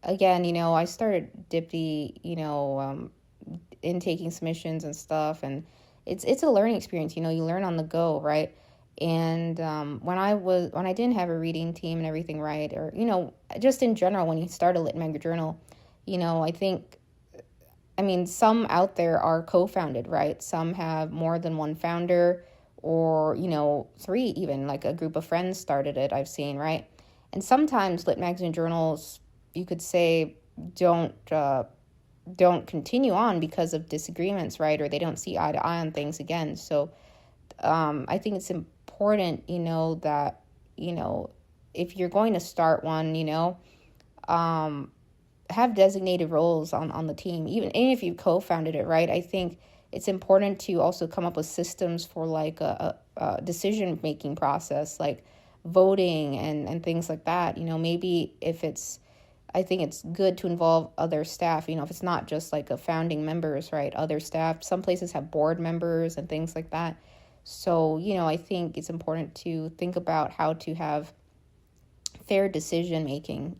Again, I started Dipty, intaking submissions and stuff, and it's a learning experience. You learn on the go, right? And when I didn't have a reading team and everything, right, or just in general, when you start a lit mag journal, I think, some out there are co-founded, right? Some have more than one founder, or 3 even, like a group of friends started it, I've seen, right? And sometimes lit magazine journals, you could say, don't continue on because of disagreements, right? Or they don't see eye to eye on things again. So I think it's important, that, if you're going to start one, have designated roles on the team, even if you co-founded it, right? I think it's important to also come up with systems for like a decision-making process, like voting and things like that. Maybe I think it's good to involve other staff, if it's not just like a founding members, right? Other staff, some places have board members and things like that. So, I think it's important to think about how to have fair decision-making,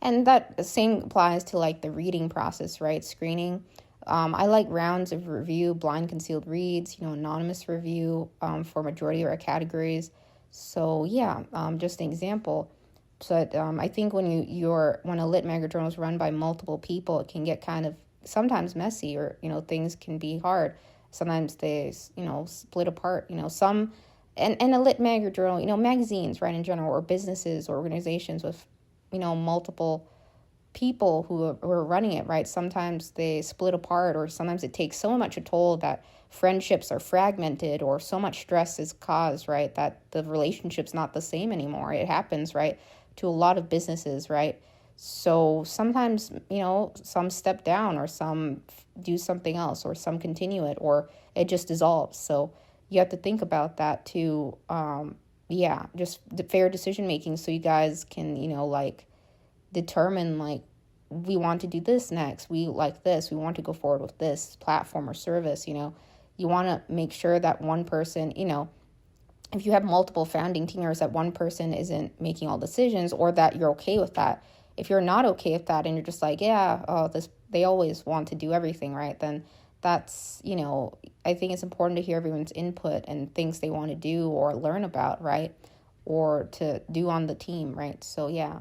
and that same applies to like the reading process, right? Screening. I like rounds of review, blind concealed reads, anonymous review for majority of our categories. So yeah, just an example. But I think when a lit mag journal is run by multiple people, it can get kind of sometimes messy, or things can be hard. Sometimes they split apart. Some and a lit mag journal, magazines, right, in general, or businesses or organizations with multiple people who are running it, right? Sometimes they split apart, or sometimes it takes so much a toll that friendships are fragmented, or so much stress is caused, right, that the relationship's not the same anymore. It happens, right, to a lot of businesses, right? So sometimes, some step down, or some do something else, or some continue it, or it just dissolves. So you have to think about that too. Just the fair decision making, so you guys can, determine like, we want to do this next, we like this, we want to go forward with this platform or service. You want to make sure that one person, if you have multiple founding team members, that one person isn't making all decisions, or that you're okay with that. If you're not okay with that, and you're just like, they always want to do everything, right, then that's, I think it's important to hear everyone's input and things they want to do or learn about, right, or to do on the team, right? So yeah.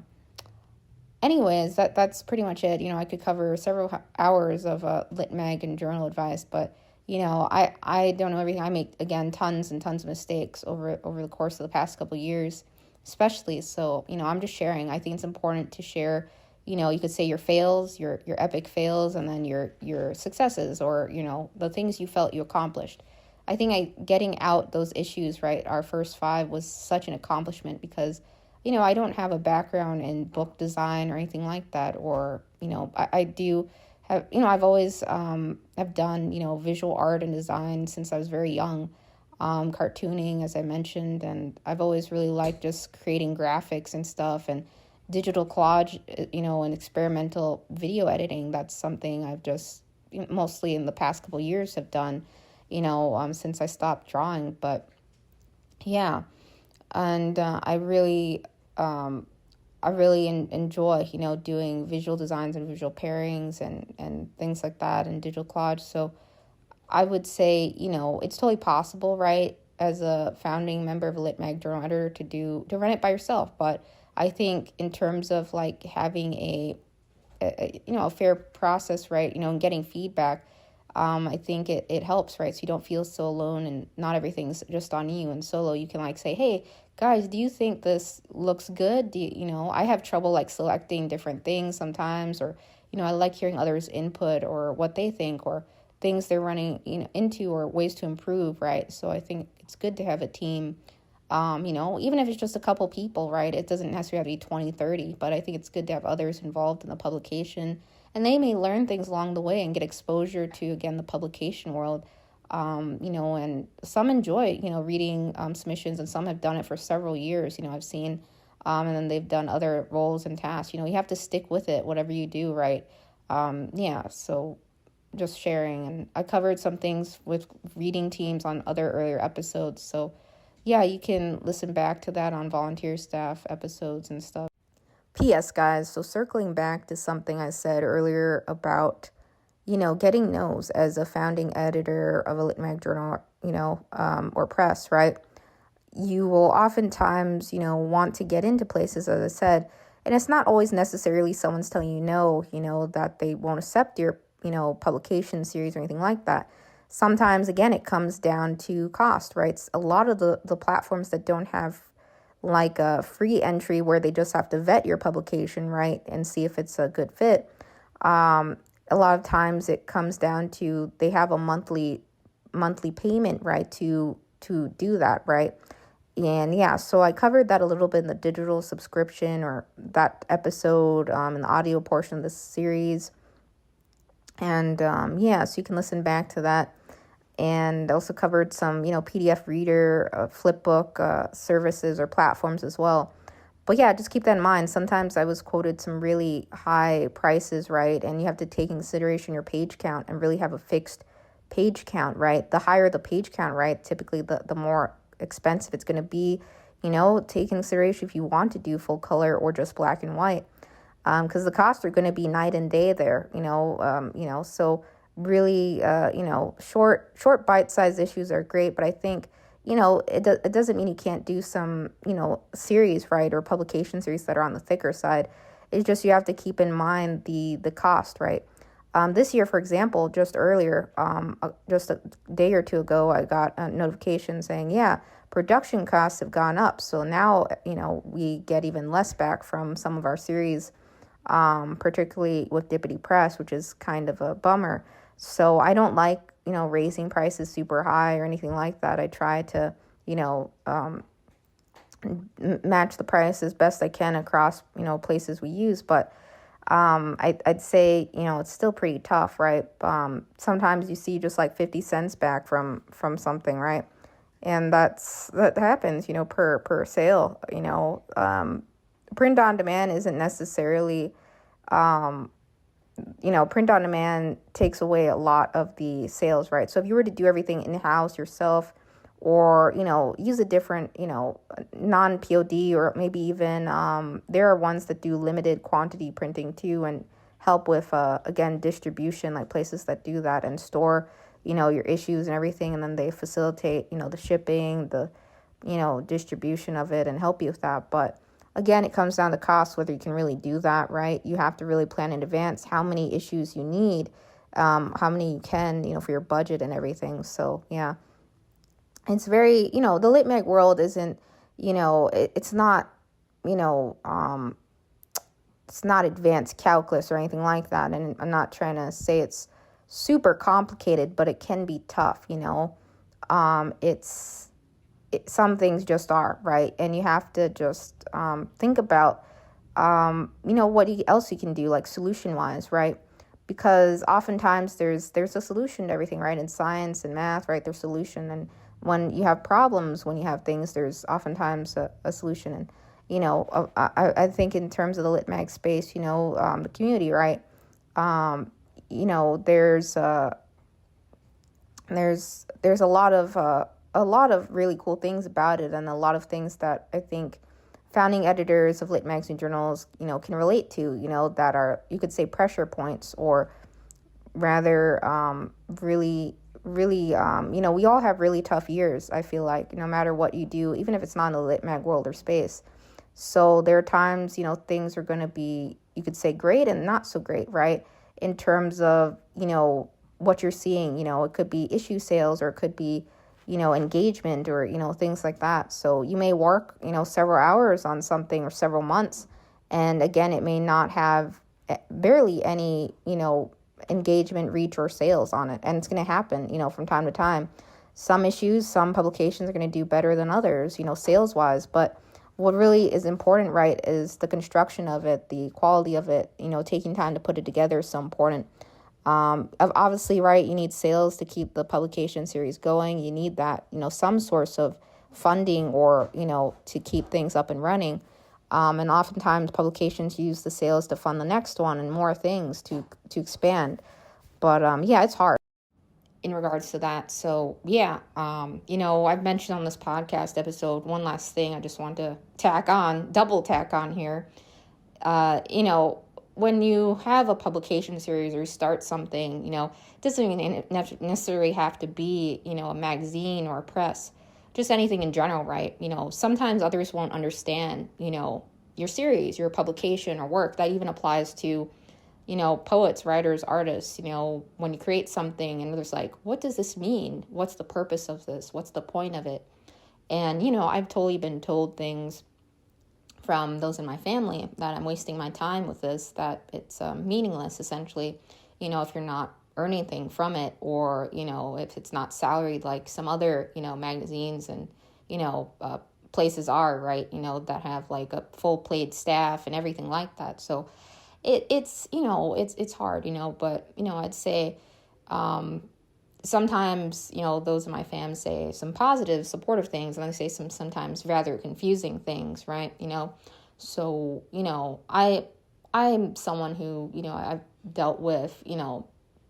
Anyways, that's pretty much it. I could cover several hours of lit mag and journal advice, but I don't know everything. I make, again, tons and tons of mistakes over the course of the past couple of years, especially. So I'm just sharing. I think it's important to share. You could say your fails, your epic fails, and then your successes, or the things you felt you accomplished. I think getting out those issues, right, our first 5 was such an accomplishment, because I don't have a background in book design or anything like that, or, I do have, I've always have done, visual art and design since I was very young, cartooning, as I mentioned, and I've always really liked just creating graphics and stuff, and digital collage, and experimental video editing. That's something I've just mostly in the past couple of years have done. since I stopped drawing. But yeah, and enjoy, doing visual designs and visual pairings and things like that and digital collage. So I would say, it's totally possible, right, as a founding member of a Lit Mag journal editor to run it by yourself. But I think in terms of like having a fair process, right, and getting feedback, I think it helps, right? So you don't feel so alone and not everything's just on you. And solo, you can like say, hey, guys, do you think this looks good? I have trouble like selecting different things sometimes, or, I like hearing others' input or what they think or things they're running into or ways to improve, right? So I think it's good to have a team, even if it's just a couple people, right? It doesn't necessarily have to be 20, 30, but I think it's good to have others involved in the publication, and they may learn things along the way and get exposure to, again, the publication world. And some enjoy, reading submissions, and some have done it for several years. I've seen, and then they've done other roles and tasks. You have to stick with it, whatever you do, right? So just sharing. And I covered some things with reading teams on other earlier episodes. So yeah, you can listen back to that on volunteer staff episodes and stuff. P.S. guys, so circling back to something I said earlier about, getting no's as a founding editor of a Lit Mag journal, or press, right? You will oftentimes, want to get into places, as I said, and it's not always necessarily someone's telling you no, that they won't accept your, publication series or anything like that. Sometimes, again, it comes down to cost, right? It's a lot of the platforms that don't have like a free entry where they just have to vet your publication, right, and see if it's a good fit. A lot of times it comes down to they have a monthly payment, right, to do that, right? And yeah, so I covered that a little bit in the digital subscription or that episode in the audio portion of the series. And so you can listen back to that. And also covered some, PDF reader, flipbook services or platforms as well. But yeah, just keep that in mind. Sometimes I was quoted some really high prices, right? And you have to take in consideration your page count and really have a fixed page count, right? The higher the page count, right, typically the more expensive it's going to be. Take in consideration if you want to do full color or just black and white, because the costs are going to be night and day there, so really, short bite-sized issues are great, but I think, it doesn't mean you can't do some, series, right, or publication series that are on the thicker side. It's just you have to keep in mind the cost, right? This year, for example, just earlier, just a day or two ago, I got a notification saying, yeah, production costs have gone up. So now, we get even less back from some of our series, particularly with Dippity Press, which is kind of a bummer. So I don't like, raising prices super high or anything like that. I try to, match the price as best I can across, places we use. But I'd say, it's still pretty tough, right? Sometimes you see just like 50 cents back from something, right? And that happens, per sale, print on demand isn't necessarily, print on demand takes away a lot of the sales, right? So if you were to do everything in-house yourself, or, use a different, non-POD, or maybe even there are ones that do limited quantity printing too, and help with, again, distribution, like places that do that and store, your issues and everything. And then they facilitate, the shipping, the, distribution of it and help you with that. But again, it comes down to cost, whether you can really do that, right? You have to really plan in advance how many issues you need, how many you can, for your budget and everything. So, yeah. It's very, the Lit Mag world isn't, it's not, it's not advanced calculus or anything like that. And I'm not trying to say it's super complicated, but it can be tough, some things just are, right? And you have to just think about, what else you can do, like solution-wise, right? Because oftentimes there's a solution to everything, right? In science and math, right? There's solution. And when you have problems, when you have things, there's oftentimes a solution. And, I think in terms of the Lit Mag space, the community, right? There's there's a lot of really cool things about it, and a lot of things that I think founding editors of lit magazine journals, can relate to, that are, you could say, pressure points, or rather, really, really, we all have really tough years, I feel like, no matter what you do, even if it's not in the lit mag world or space. So there are times, things are going to be, you could say, great and not so great, right? In terms of, what you're seeing, it could be issue sales, or it could be, engagement, or, things like that. So you may work, several hours on something, or several months. And again, it may not have barely any, engagement, reach, or sales on it. And it's going to happen, from time to time. Some issues, some publications are going to do better than others, sales wise. But what really is important, right, is the construction of it, the quality of it, taking time to put it together is so important. Obviously, right, you need sales to keep the publication series going. You need that, some source of funding, or, to keep things up and running. And oftentimes publications use the sales to fund the next one and more things to expand. But it's hard in regards to that. So I've mentioned on this podcast episode, one last thing I just want to double tack on here. When you have a publication series, or you start something, it doesn't even necessarily have to be, a magazine or a press, just anything in general, right? Sometimes others won't understand, your series, your publication or work. That even applies to, poets, writers, artists. When you create something and there's like, what does this mean? What's the purpose of this? What's the point of it? And, I've totally been told things from those in my family that I'm wasting my time with this, that it's meaningless, essentially, if you're not earning anything from it, or, if it's not salaried like some other, magazines and, places are, right, that have like a full paid staff and everything like that. So it's hard, but, I'd say sometimes, those in my fam say some positive, supportive things, and I say some sometimes rather confusing things, right? So, I'm someone who, I've dealt with,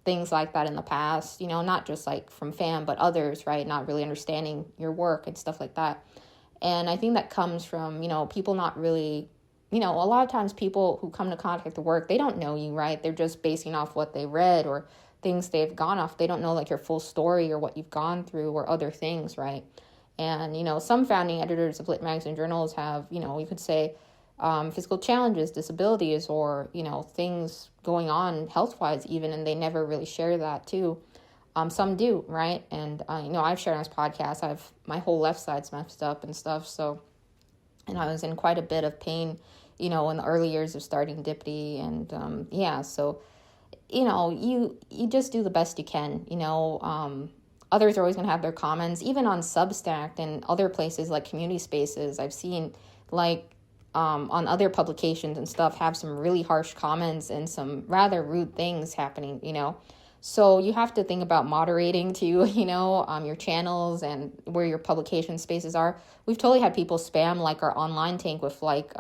things like that in the past, not just like from fam, but others, right? Not really understanding your work and stuff like that. And I think that comes from, people not really, a lot of times people who come to contact the work, they don't know you, right? They're just basing off what they read or things they've gone off. They don't know like your full story or what you've gone through or other things, right? And, some founding editors of lit magazine journals have, you could say, physical challenges, disabilities, or, things going on health-wise even, and they never really share that too. Some do, right? And, I've shared on this podcast, my whole left side's messed up and stuff. So, and I was in quite a bit of pain, in the early years of starting Dippity. And, so, you just do the best you can, others are always going to have their comments, even on Substack and other places like community spaces. I've seen like, on other publications and stuff, have some really harsh comments and some rather rude things happening, So you have to think about moderating too, your channels and where your publication spaces are. We've totally had people spam like our online tank with like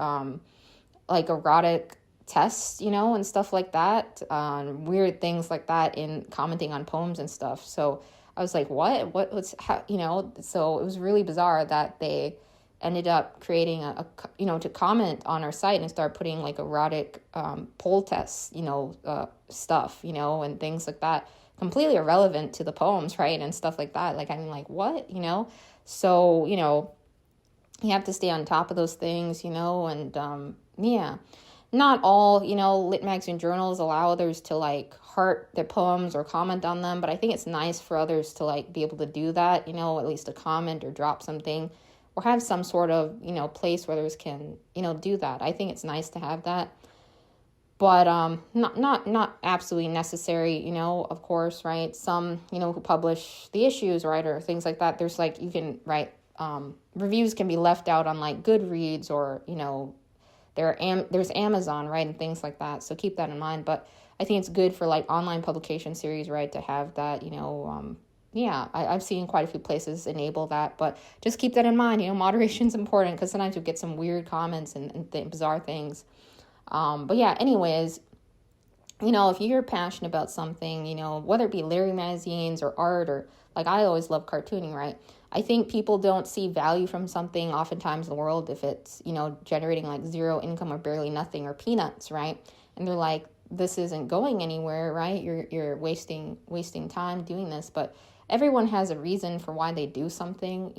erotic tests, and stuff like that, weird things like that, in commenting on poems and stuff. So I was like, what's how, so it was really bizarre that they ended up creating to comment on our site and start putting like erotic poll tests, stuff, and things like that, completely irrelevant to the poems, right, and stuff like that. Like, I mean, like, what, So, you have to stay on top of those things, and not all, lit magazine journals allow others to like heart their poems or comment on them, but I think it's nice for others to like be able to do that, at least to comment or drop something, or have some sort of, place where others can, do that. I think it's nice to have that, but not absolutely necessary, of course, right? Some, who publish the issues, right, or things like that, there's like, you can write, reviews can be left out on like Goodreads, or, there's Amazon, right, and things like that. So keep that in mind. But I think it's good for like online publication series, right, to have that, I've seen quite a few places enable that, but just keep that in mind. Moderation's important, because sometimes you get some weird comments and bizarre things. But anyways, if you're passionate about something, whether it be literary magazines or art, or like I always love cartooning, right? I think people don't see value from something oftentimes in the world if it's, generating like zero income or barely nothing or peanuts, right? And they're like, this isn't going anywhere, right? You're wasting time doing this. But everyone has a reason for why they do something,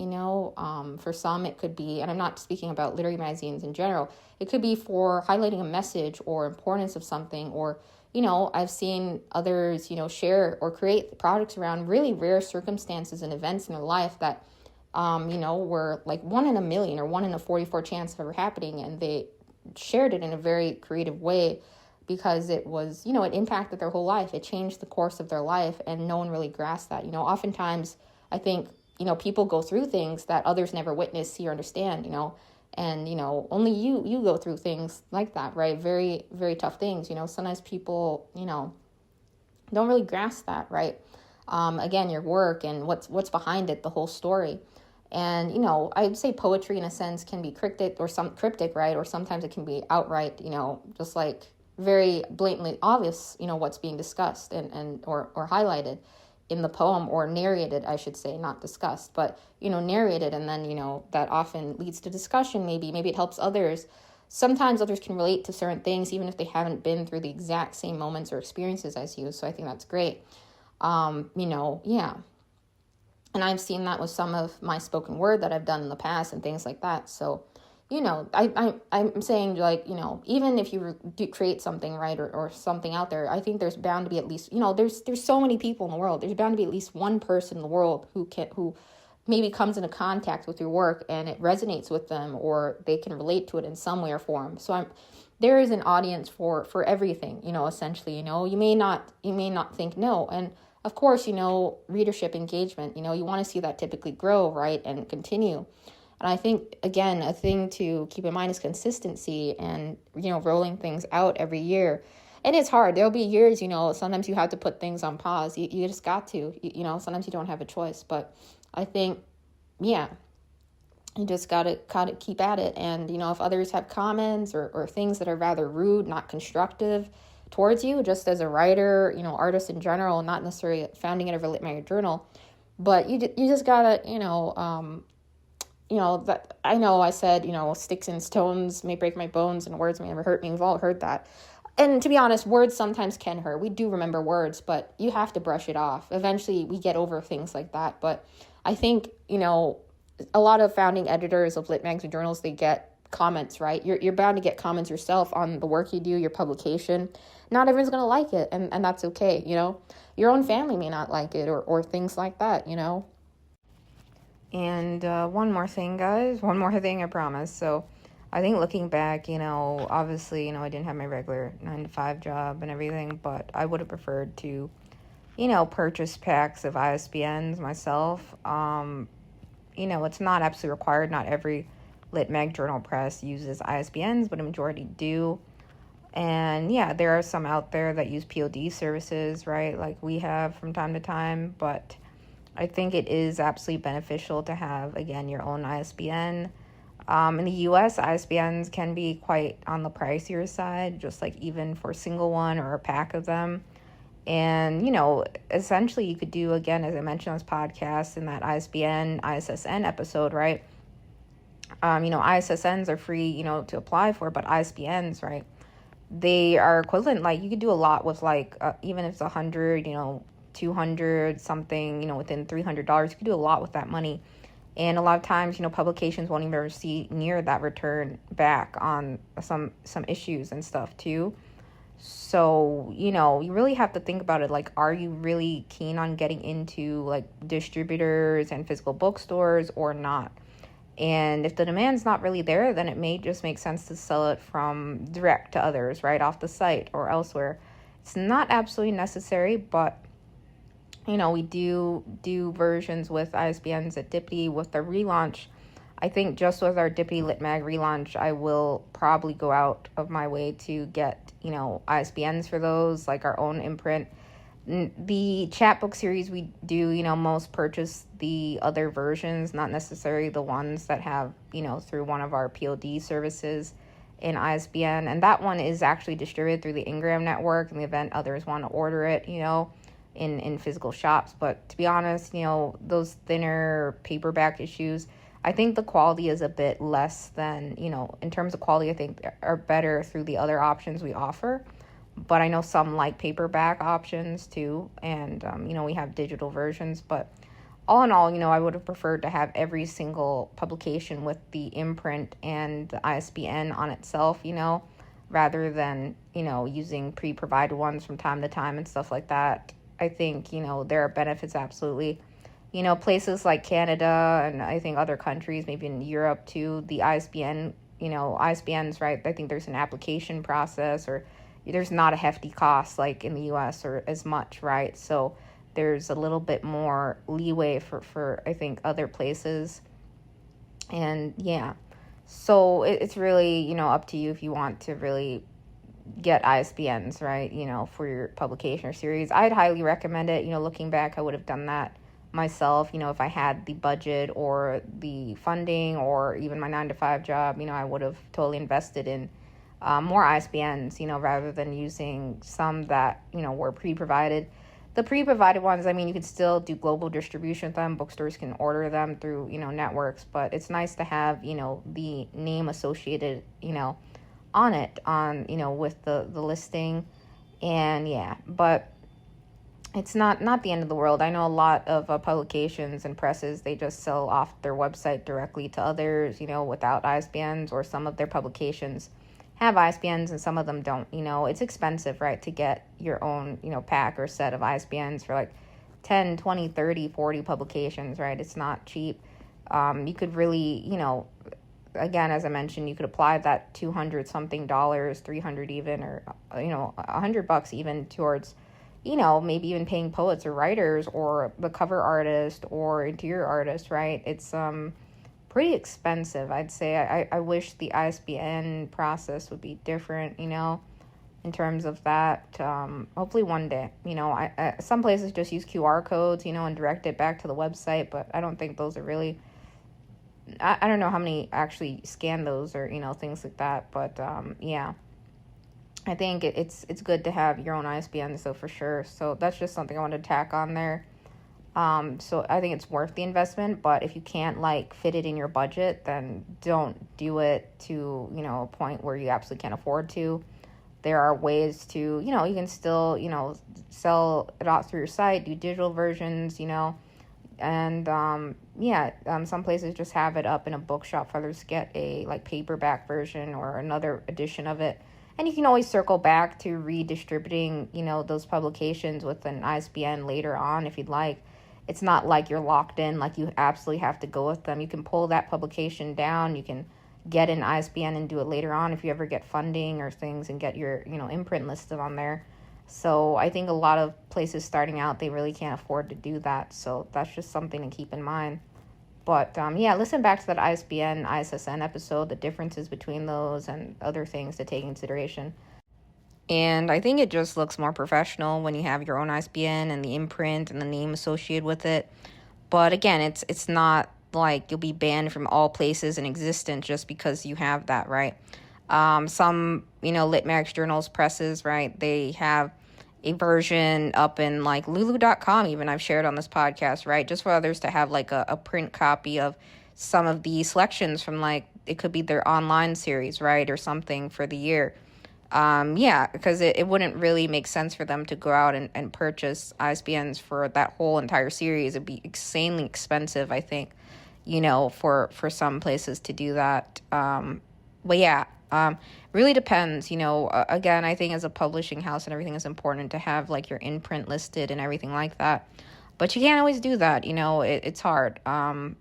For some, it could be, and I'm not speaking about literary magazines in general, it could be for highlighting a message or importance of something, or, I've seen others, share or create products around really rare circumstances and events in their life that, were like 1 in a million or 1 in a 44 chance of ever happening. And they shared it in a very creative way because it was, it impacted their whole life. It changed the course of their life, and no one really grasped that. Oftentimes I think, people go through things that others never witness, see, or understand, and, only you go through things like that, right? Very, very tough things. Sometimes people, don't really grasp that, right? Again, your work and what's behind it, the whole story. And, I'd say poetry in a sense can be cryptic, right? Or sometimes it can be outright, just like very blatantly obvious, what's being discussed or highlighted in the poem, or narrated, I should say, not discussed, but, narrated. And then, that often leads to discussion. Maybe it helps others. Sometimes others can relate to certain things, even if they haven't been through the exact same moments or experiences as you. So I think that's great. Yeah. And I've seen that with some of my spoken word that I've done in the past and things like that. So, I'm saying, like, even if you do create something, right, or something out there, I think there's bound to be at least, there's so many people in the world. There's bound to be at least one person in the world who maybe comes into contact with your work and it resonates with them, or they can relate to it in some way or form. So there is an audience for everything, essentially. You may not think no. And of course, readership engagement, you want to see that typically grow, right, and continue. And I think, again, a thing to keep in mind is consistency and, rolling things out every year. And it's hard. There'll be years, sometimes you have to put things on pause. You just got to, sometimes you don't have a choice. But I think, yeah, you just got to keep at it. And, if others have comments or things that are rather rude, not constructive towards you, just as a writer, artist in general, not necessarily founding editor of a lit mag journal, but you just got to, that I know I said, sticks and stones may break my bones and words may never hurt me. We've all heard that. And to be honest, words sometimes can hurt. We do remember words, but you have to brush it off. Eventually we get over things like that. But I think, a lot of founding editors of lit magazine journals, they get comments, right? You're bound to get comments yourself on the work you do, your publication. Not everyone's going to like it. And that's okay. Your own family may not like it or things like that, And one more thing, guys. One more thing, I promise. So I think looking back, obviously, I didn't have my regular 9-to-5 job and everything, but I would have preferred to, purchase packs of ISBNs myself. It's not absolutely required. Not every lit mag journal press uses ISBNs, but a majority do. And yeah, there are some out there that use POD services, right? Like we have from time to time, but I think it is absolutely beneficial to have, again, your own ISBN. In the U.S., ISBNs can be quite on the pricier side, just like even for a single one or a pack of them. And, essentially you could do, again, as I mentioned on this podcast in that ISBN, ISSN episode, right? ISSNs are free, to apply for, but ISBNs, right? They are equivalent. Like you could do a lot with even if it's 100, 200 something, within $300, you could do a lot with that money. And a lot of times, publications won't even see near that return back on some issues and stuff too. So, you really have to think about it. Like, are you really keen on getting into like distributors and physical bookstores or not? And if the demand's not really there, then it may just make sense to sell it from direct to others, right, off the site or elsewhere. It's not absolutely necessary, but we do versions with ISBNs at Dippity with the relaunch. I think just with our Dippity Lit Mag relaunch, I will probably go out of my way to get, ISBNs for those, like our own imprint. The chapbook series we do, most purchase the other versions, not necessarily the ones that have, through one of our POD services. in ISBN, and that one is actually distributed through the Ingram network in the event others want to order it, in physical shops. But to be honest, those thinner paperback issues, I think the quality is a bit less than, in terms of quality, I think are better through the other options we offer. But I know some like paperback options too, and we have digital versions. But all in all, I would have preferred to have every single publication with the imprint and the ISBN on itself, rather than, using pre-provided ones from time to time and stuff like that. I think, there are benefits, absolutely. Places like Canada and I think other countries, maybe in Europe too, the ISBN, ISBNs, right? I think there's an application process, or there's not a hefty cost like in the US or as much, right? So there's a little bit more leeway for I think other places. And yeah, so it's really, up to you if you want to really get ISBNs, right? For your publication or series. I'd highly recommend it. Looking back, I would have done that myself, if I had the budget or the funding or even my 9-to-5 job, I would have totally invested in more ISBNs, rather than using some that, were pre-provided. The pre-provided ones, you could still do global distribution with them. Bookstores can order them through, networks, but it's nice to have, the name associated, on it, with the listing. And yeah, but it's not the end of the world. I know a lot of publications and presses, they just sell off their website directly to others, without ISBNs, or some of their publications have ISBNs and some of them don't. It's expensive, right, to get your own, pack or set of ISBNs for like 10, 20, 30, 40 publications, right? It's not cheap. You could really, again, as I mentioned, you could apply that $200 something, $300 even, or, $100 even towards, maybe even paying poets or writers or the cover artist or interior artist, right? It's, pretty expensive, I'd say. I wish the ISBN process would be different, in terms of that. Hopefully one day, some places just use QR codes, and direct it back to the website, but I don't think those are really, I don't know how many actually scan those or, things like that. But yeah, I think it's good to have your own ISBN, so for sure. So that's just something I wanted to tack on there. So I think it's worth the investment, but if you can't fit it in your budget, then don't do it to, a point where you absolutely can't afford to. There are ways to, you can still, sell it out through your site, do digital versions, and, some places just have it up in a bookshop for others to get a paperback version or another edition of it. And you can always circle back to redistributing, those publications with an ISBN later on if you'd like. It's not like you're locked in, like you absolutely have to go with them. You can pull that publication down. You can get an ISBN and do it later on if you ever get funding or things and get your, imprint listed on there. So I think a lot of places starting out, they really can't afford to do that. So that's just something to keep in mind. But listen back to that ISBN, ISSN episode, the differences between those and other things to take into consideration. And I think it just looks more professional when you have your own ISBN and the imprint and the name associated with it. But again, it's not like you'll be banned from all places in existence just because you have that, right? Some, lit mags, journals, presses, right? They have a version up in lulu.com, even I've shared on this podcast, right? Just for others to have a print copy of some of the selections from it could be their online series, right? Or something for the year. Because it wouldn't really make sense for them to go out and purchase ISBNs for that whole entire series. It'd be insanely expensive, I think, for some places to do that. Really depends, again, I think as a publishing house and everything is important to have your imprint listed and everything like that. But you can't always do that, it's hard. I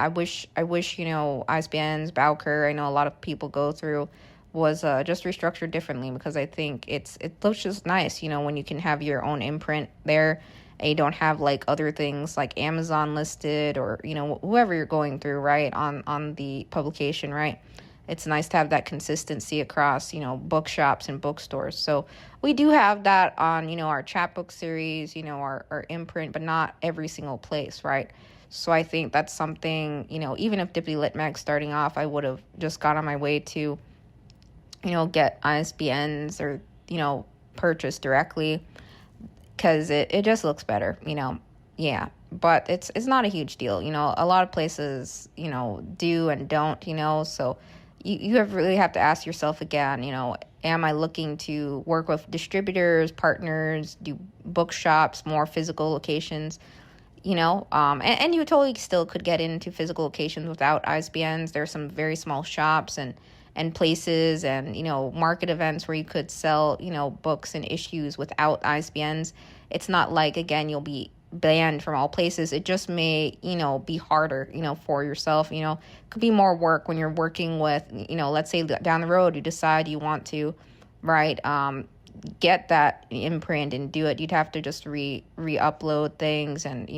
wish, ISBNs, Bowker, I know a lot of people go through, was just restructured differently, because I think it looks just nice, when you can have your own imprint there and you don't have other things like Amazon listed or, whoever you're going through, right, on the publication, right? It's nice to have that consistency across, bookshops and bookstores. So we do have that on, our chapbook series, our imprint, but not every single place, right? So I think that's something, even if Dippy Lit Mag starting off, I would have just got on my way to get ISBNs or, purchase directly, because it just looks better, yeah. But it's not a huge deal, a lot of places, do and don't, so really have to ask yourself again, am I looking to work with distributors, partners, do bookshops, more physical locations, and you totally still could get into physical locations without ISBNs. There's some very small shops and places and, market events where you could sell, books and issues without ISBNs. It's not like, again, you'll be banned from all places. It just may, be harder, for yourself, could be more work when you're working with, let's say down the road, you decide you want to, right, get that imprint and do it. You'd have to just re-upload things and,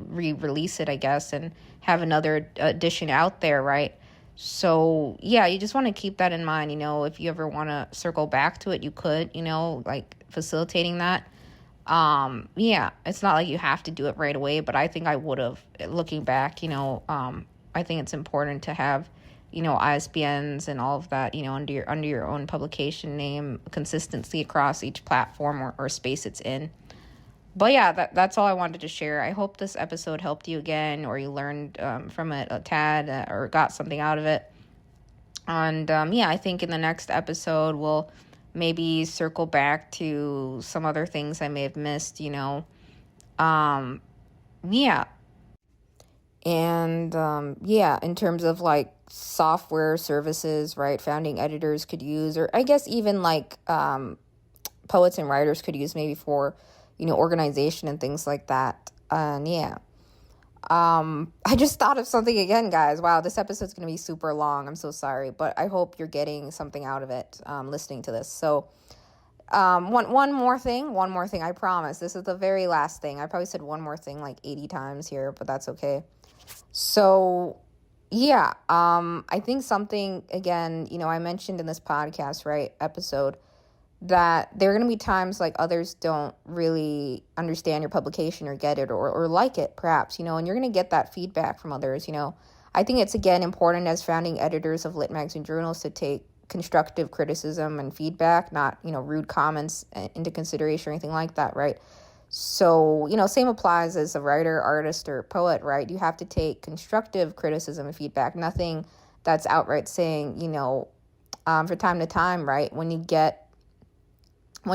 re-release it, I guess, and have another edition out there, right? So, yeah, you just want to keep that in mind, if you ever want to circle back to it, you could, like facilitating that. Yeah, it's not like you have to do it right away, but I think I would have, looking back, I think it's important to have, ISBNs and all of that, under your own publication name, consistency across each platform or space it's in. But yeah, that's all I wanted to share. I hope this episode helped you again, or you learned from it a tad, or got something out of it. And yeah, I think in the next episode we'll maybe circle back to some other things I may have missed, yeah. And yeah, in terms of like software services, right, founding editors could use, or I guess even like poets and writers could use maybe for, organization and things like that. And yeah. I just thought of something again, guys. Wow, this episode's going to be super long. I'm so sorry, but I hope you're getting something out of it, listening to this. So, one more thing, I promise. This is the very last thing. I probably said one more thing like 80 times here, but that's okay. So, yeah, I think something, again, I mentioned in this podcast, right, episode, that there are going to be times like others don't really understand your publication or get it or like it, perhaps, and you're going to get that feedback from others, I think it's, again, important as founding editors of lit magazine journals to take constructive criticism and feedback, not, rude comments into consideration or anything like that, right? So, same applies as a writer, artist, or poet, right? You have to take constructive criticism and feedback, nothing that's outright saying, from time to time, right? When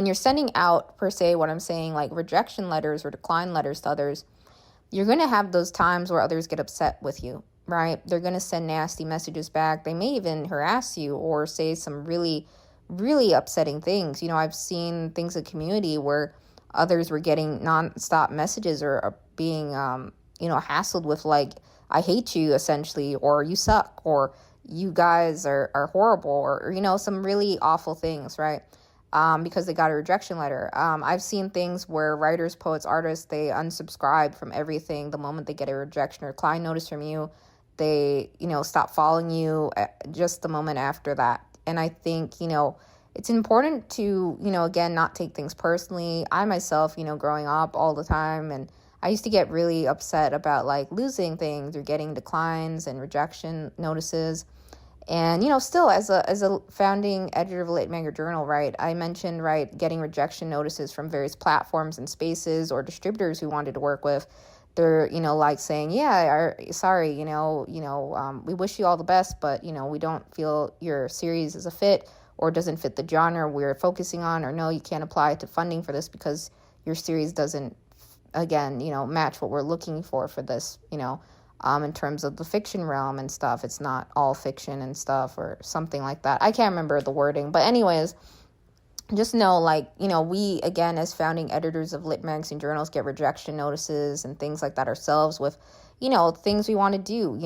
you're sending out, per se, what I'm saying, like rejection letters or decline letters to others, you're going to have those times where others get upset with you, right? They're going to send nasty messages back. They may even harass you or say some really, really upsetting things. I've seen things in community where others were getting nonstop messages or being, hassled with like, I hate you, essentially, or you suck, or you guys are horrible, or, some really awful things, right? Because they got a rejection letter. I've seen things where writers, poets, artists, they unsubscribe from everything the moment they get a rejection or decline notice from you. They, stop following you just the moment after that. And I think, it's important to, again, not take things personally. I myself, growing up all the time, and I used to get really upset about like losing things or getting declines and rejection notices. And, still as a founding editor of a Lit Magazine Journal, right, I mentioned, right, getting rejection notices from various platforms and spaces or distributors who wanted to work with. They're, like saying, yeah, sorry, we wish you all the best, but, we don't feel your series is a fit or doesn't fit the genre we're focusing on, or no, you can't apply to funding for this because your series doesn't, again, match what we're looking for this, in terms of the fiction realm and stuff. It's not all fiction and stuff or something like that. I can't remember the wording. But anyways, just know, like, we, again, as founding editors of lit magazine journals, get rejection notices and things like that ourselves with, things we want to do,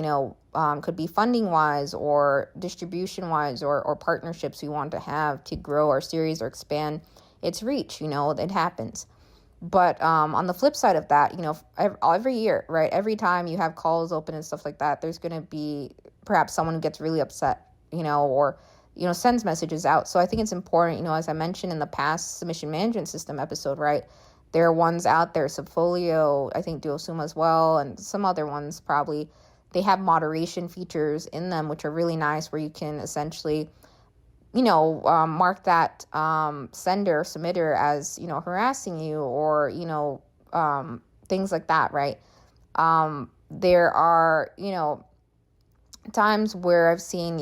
could be funding-wise or distribution-wise or partnerships we want to have to grow our series or expand its reach. It happens. But on the flip side of that, every year, right, every time you have calls open and stuff like that, there's going to be perhaps someone who gets really upset, or, sends messages out. So I think it's important, as I mentioned in the past submission management system episode, right, there are ones out there, Subfolio, I think Duosuma as well, and some other ones probably. They have moderation features in them, which are really nice, where you can essentially, mark that sender, submitter as, harassing you, or, things like that, right? There are, times where I've seen,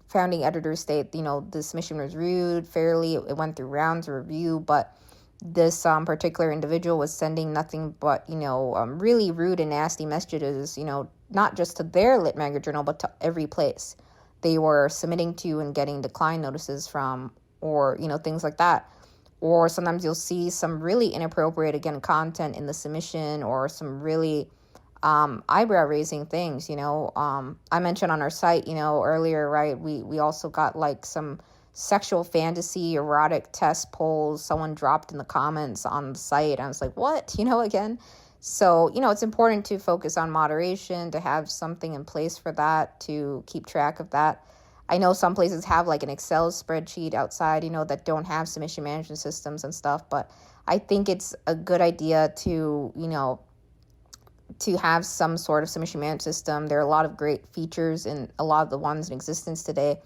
founding editors state, the submission was reviewed fairly. It went through rounds of review, but this particular individual was sending nothing but, really rude and nasty messages, not just to their Lit Magazine journal, but to every place they were submitting to and getting decline notices from, or, things like that. Or sometimes you'll see some really inappropriate, again, content in the submission, or some really eyebrow raising things. I mentioned on our site, earlier, right, we also got like some sexual fantasy erotic test polls someone dropped in the comments on the site. I was like, what? Again. So, it's important to focus on moderation, to have something in place for that, to keep track of that. I know some places have like an Excel spreadsheet outside, that don't have submission management systems and stuff, but I think it's a good idea to, to have some sort of submission management system. There are a lot of great features in a lot of the ones in existence today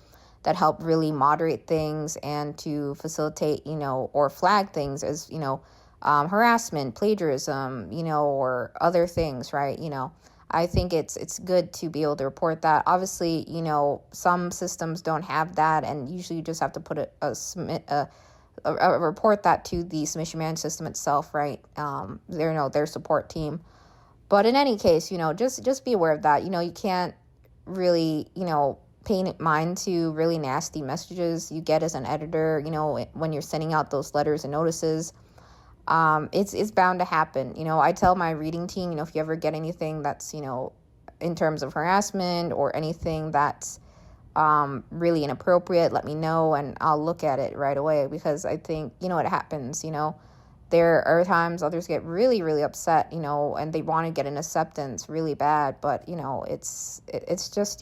that help really moderate things and to facilitate, or flag things as, harassment, plagiarism, or other things, right? I think it's good to be able to report that. Obviously, some systems don't have that, and usually you just have to put a report that to the submission management system itself, right? Their support team. But in any case, just be aware of that. You can't really, pay mind to really nasty messages you get as an editor, when you're sending out those letters and notices. It's bound to happen. I tell my reading team, if you ever get anything that's, in terms of harassment or anything that's really inappropriate, let me know and I'll look at it right away, because I think, it happens. There are times others get really, really upset, and they want to get an acceptance really bad, but, it's just,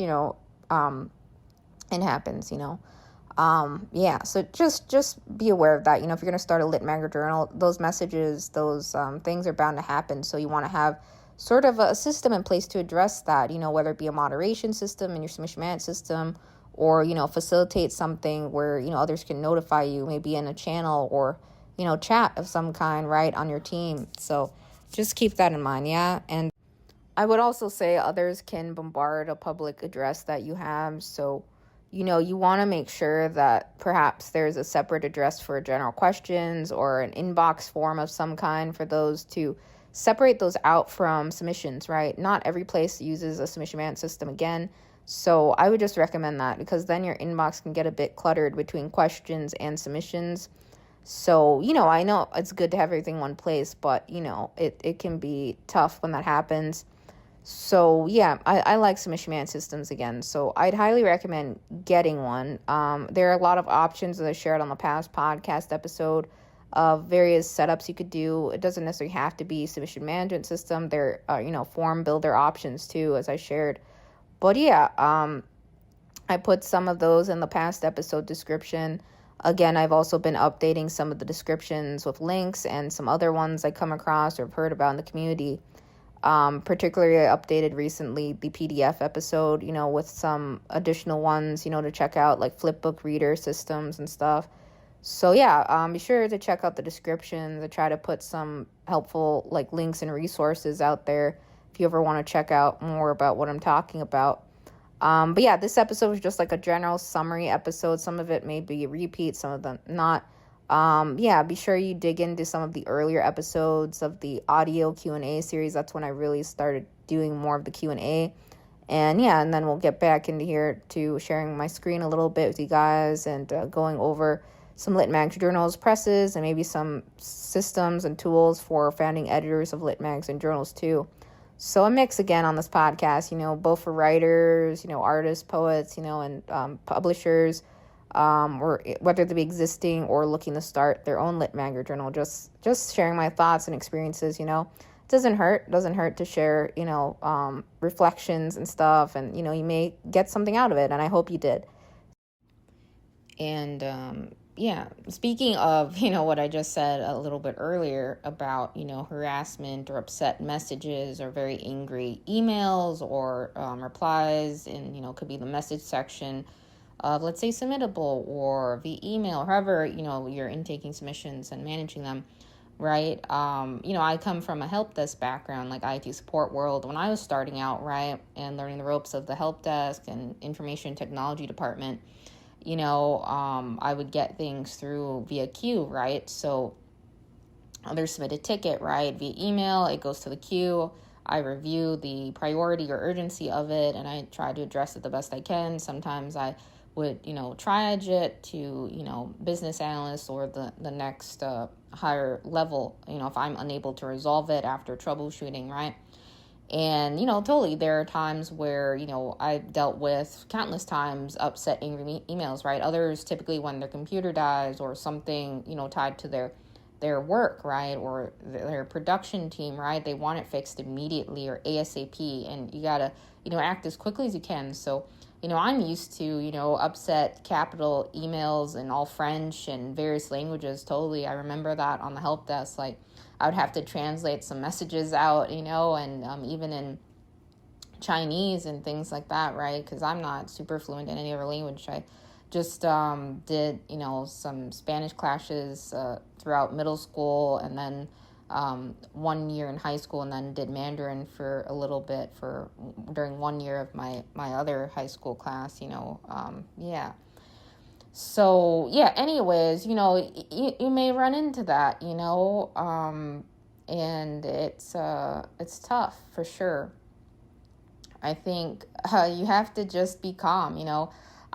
it happens, so just be aware of that. If you're going to start a Lit Magazine journal, those messages, those things are bound to happen. So you want to have sort of a system in place to address that, whether it be a moderation system in your submission management system, or, facilitate something where, others can notify you, maybe in a channel or, chat of some kind, right, on your team. So just keep that in mind, yeah? And I would also say others can bombard a public address that you have. So, you want to make sure that perhaps there's a separate address for general questions or an inbox form of some kind for those, to separate those out from submissions, right? Not every place uses a submission management system again. So I would just recommend that, because then your inbox can get a bit cluttered between questions and submissions. So, I know it's good to have everything in one place, but, it can be tough when that happens. So, yeah, I like submission management systems again. So I'd highly recommend getting one. There are a lot of options that I shared on the past podcast episode of various setups you could do. It doesn't necessarily have to be submission management system. There are, form builder options too, as I shared. But yeah, I put some of those in the past episode description. Again, I've also been updating some of the descriptions with links and some other ones I come across or have heard about in the community. Particularly, I updated recently the PDF episode, with some additional ones, to check out, like flipbook reader systems and stuff. So yeah, be sure to check out the descriptions. I try to put some helpful like links and resources out there if you ever want to check out more about what I'm talking about. But yeah, this episode was just like a general summary episode. Some of it may be a repeat, some of them not. Be sure you dig into some of the earlier episodes of the audio Q&A series. That's when I really started doing more of the Q&A. And then we'll get back into here to sharing my screen a little bit with you guys, and going over some Lit Mag journals, presses, and maybe some systems and tools for founding editors of Lit Mags and journals too. So a mix again on this podcast, both for writers, artists, poets, and publishers, or whether they be existing or looking to start their own Lit Mag journal. Just sharing my thoughts and experiences. It doesn't hurt to share, reflections and stuff, and you may get something out of it, and I hope you did. And speaking of what I just said a little bit earlier about harassment or upset messages or very angry emails or replies, and could be the message section of, let's say, Submittable or via email, however, you're intaking submissions and managing them, right? I come from a help desk background, like IT support world. When I was starting out, right, and learning the ropes of the help desk and information technology department, I would get things through via queue, right? So others submit a ticket, right, via email. It goes to the queue. I review the priority or urgency of it, and I try to address it the best I can. Sometimes I would, triage it to, business analyst or the next higher level, if I'm unable to resolve it after troubleshooting, right? And, totally, there are times where, I've dealt with countless times upset, angry emails, right? Others, typically when their computer dies or something, tied to their work, right? Or their production team, right? They want it fixed immediately or ASAP, and you gotta, act as quickly as you can. So, I'm used to, upset capital emails in all French and various languages. Totally. I remember that on the help desk, like, I would have to translate some messages out, and even in Chinese and things like that, right? Because I'm not super fluent in any other language. I just did, some Spanish classes throughout middle school, and then 1 year in high school, and then did Mandarin for a little bit during 1 year of my other high school class, yeah. So, yeah, anyways, you may run into that, and it's tough for sure. I think you have to just be calm,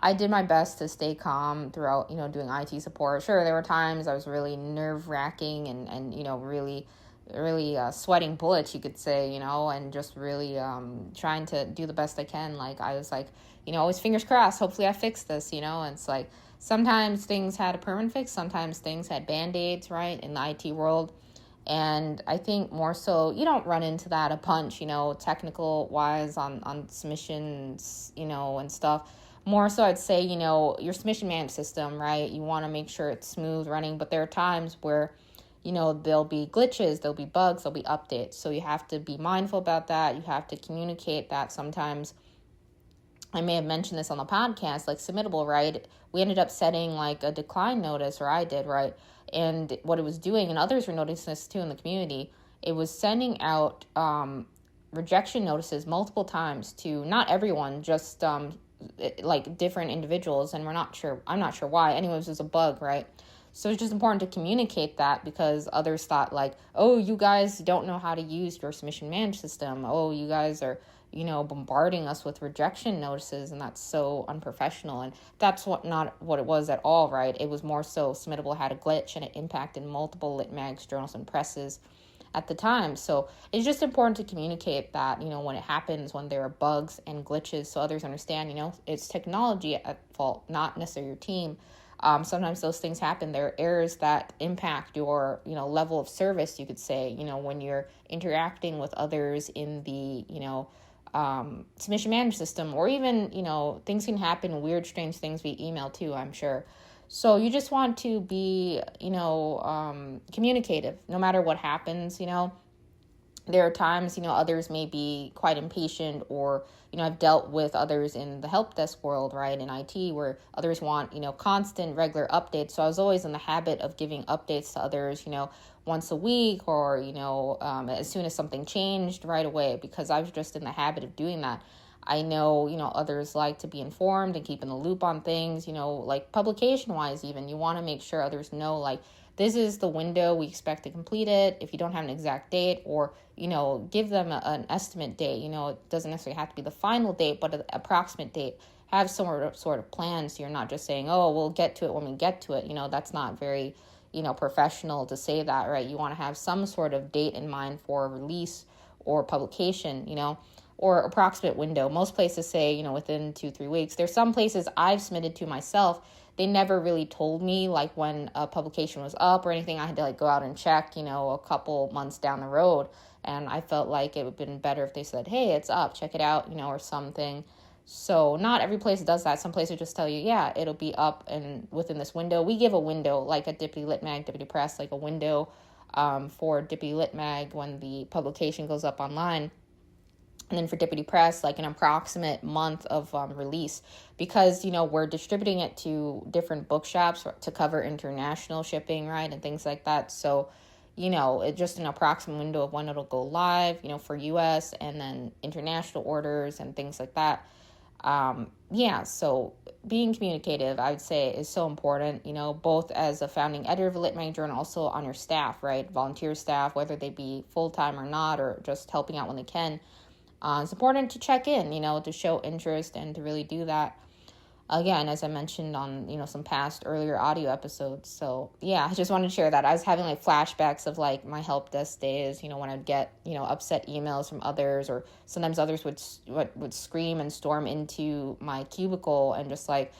I did my best to stay calm throughout, doing IT support. Sure, there were times I was really nerve-wracking and really, really sweating bullets, you could say, and just really trying to do the best I can. Like, I was like, always fingers crossed, hopefully I fix this, and it's like, sometimes things had a permanent fix, sometimes things had Band-Aids, right, in the IT world. And I think more so, you don't run into that a punch, technical wise on submissions, and stuff. More so, I'd say, your submission management system, right? You want to make sure it's smooth running, but there are times where, there'll be glitches, there'll be bugs, there'll be updates. So you have to be mindful about that. You have to communicate that. Sometimes, I may have mentioned this on the podcast, like Submittable, right? We ended up setting like a decline notice, or I did, right? And what it was doing, and others were noticing this too in the community, it was sending out rejection notices multiple times to not everyone, just like different individuals, and I'm not sure why. Anyways, it was a bug, right? So it's just important to communicate that, because others thought like, oh, you guys don't know how to use your submission management system. Oh, you guys are, bombarding us with rejection notices, and that's so unprofessional. And that's not what it was at all, right? It was more so Submittable had a glitch, and it impacted multiple lit mags, journals, and presses at the time. So it's just important to communicate that, when it happens, when there are bugs and glitches, so others understand, it's technology at fault, not necessarily your team. Sometimes those things happen. There are errors that impact your, level of service, you could say, when you're interacting with others in the, submission management system, or even, things can happen, weird, strange things via email too, I'm sure. So you just want to be, communicative, no matter what happens, There are times, others may be quite impatient, or, I've dealt with others in the help desk world, right, in IT, where others want, constant, regular updates. So I was always in the habit of giving updates to others, once a week, or, as soon as something changed, right away, because I was just in the habit of doing that. I know, others like to be informed and keep in the loop on things, like publication-wise even. You want to make sure others know, like, this is the window we expect to complete it. If you don't have an exact date, or, give them an estimate date. It doesn't necessarily have to be the final date, but an approximate date. Have some sort of plan, so you're not just saying, oh, we'll get to it when we get to it. That's not very, professional to say that, right? You want to have some sort of date in mind for release or publication, or approximate window. Most places say, within 2-3 weeks. There's some places I've submitted to myself, they never really told me like when a publication was up or anything. I had to like go out and check, a couple months down the road. And I felt like it would have been better if they said, hey, it's up, check it out, or something. So not every place does that. Some places just tell you, yeah, it'll be up and within this window. We give a window, like a Deputy Lit Mag, Deputy Press, like a window for Deputy Lit Mag when the publication goes up online. And then for Deputy Press, like an approximate month of release, because, we're distributing it to different bookshops to cover international shipping, right, and things like that. So, it's just an approximate window of when it'll go live, for US and then international orders and things like that. So being communicative, I would say, is so important, both as a founding editor of a Lit Mag journal, also on your staff, right? Volunteer staff, whether they be full-time or not, or just helping out when they can. It's important to check in, to show interest and to really do that. Again, as I mentioned on, some past earlier audio episodes. So yeah, I just wanted to share that. I was having like flashbacks of like my help desk days, when I'd get, upset emails from others, or sometimes others would scream and storm into my cubicle and just like,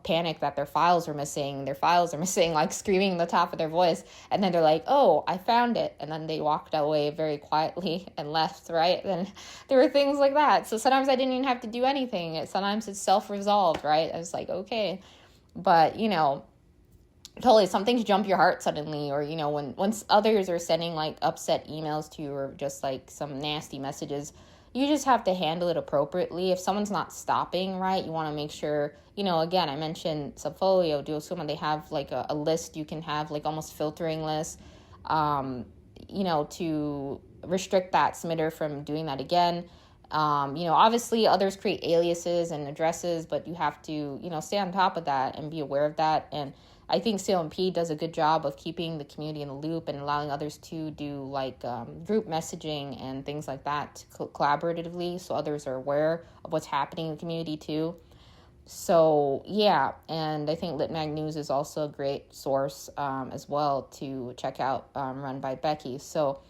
panic that their files are missing, like screaming at the top of their voice. And then they're like, oh, I found it. And then they walked away very quietly and left, right? And there were things like that. So sometimes I didn't even have to do anything. Sometimes it's self-resolved, right? I was like, okay. But, totally, some things jump your heart suddenly, or, once others are sending like upset emails to you, or just like some nasty messages, you just have to handle it appropriately. If someone's not stopping, right, you want to make sure, again, I mentioned Subfolio, Duosuma, they have like a list you can have, like almost filtering lists, to restrict that submitter from doing that again. Obviously others create aliases and addresses, but you have to, stay on top of that and be aware of that. And I think CLMP does a good job of keeping the community in the loop and allowing others to do like group messaging and things like that collaboratively, so others are aware of what's happening in the community too. So yeah, and I think LitMag News is also a great source as well to check out, run by Becky. So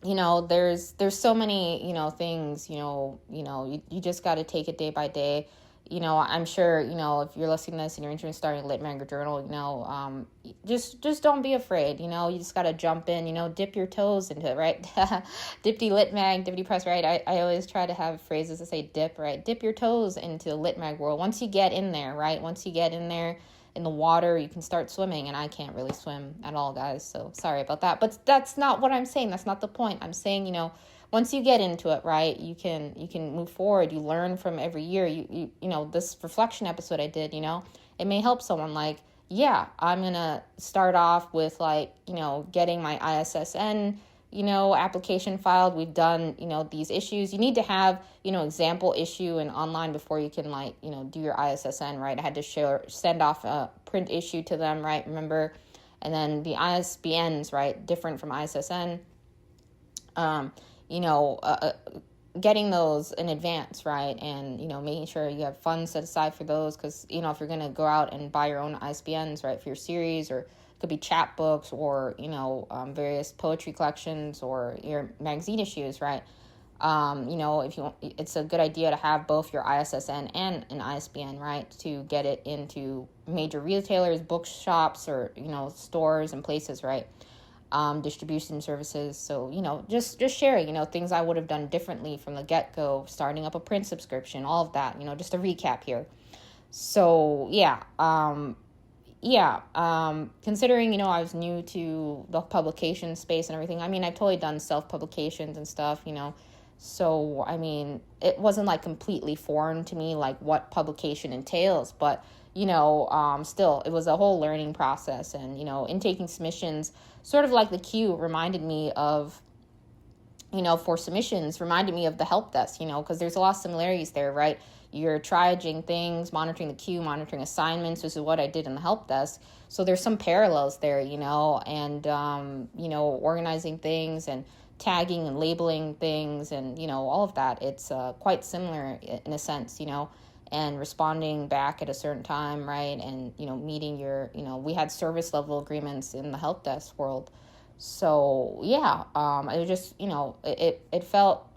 there's so many things, you just got to take it day by day. I'm sure, if you're listening to this and you're interested in starting a Lit Mag journal, just don't be afraid, you just got to jump in, dip your toes into it, right? Deputy Lit Mag, Deputy Press, right? I always try to have phrases that say dip, right? Dip your toes into the Lit Mag world. Once you get in there, right? Once you get in there in the water, you can start swimming, and I can't really swim at all, guys, so sorry about that. But that's not what I'm saying. That's not the point. I'm saying, once you get into it, right, you can move forward. You learn from every year. You this reflection episode I did, it may help someone. Like, yeah, I'm gonna start off with like, getting my ISSN, application filed. We've done, these issues. You need to have, example issue and online before you can like, do your ISSN, right? I had to send off a print issue to them, right? Remember? And then the ISBNs, right? Different from ISSN. Getting those in advance, right? And, making sure you have funds set aside for those, because, if you're going to go out and buy your own ISBNs, right, for your series, or it could be chapbooks, or, various poetry collections, or your magazine issues, right? It's a good idea to have both your ISSN and an ISBN, right, to get it into major retailers, bookshops, or, stores and places, right? Distribution services. So, just sharing, things I would have done differently from the get-go, starting up a print subscription, all of that, just a recap here. So, yeah. Considering, I was new to the publication space and everything, I've totally done self-publications and stuff, so, it wasn't like completely foreign to me, like what publication entails, but, still, it was a whole learning process. And, intaking submissions, sort of like the queue, reminded me of, for submissions, reminded me of the help desk, because there's a lot of similarities there, right? You're triaging things, monitoring the queue, monitoring assignments. This is what I did in the help desk. So there's some parallels there, and, organizing things and tagging and labeling things and, all of that. It's quite similar in a sense, and responding back at a certain time, right? And, meeting your, we had service level agreements in the help desk world. So, yeah, it was just, it felt,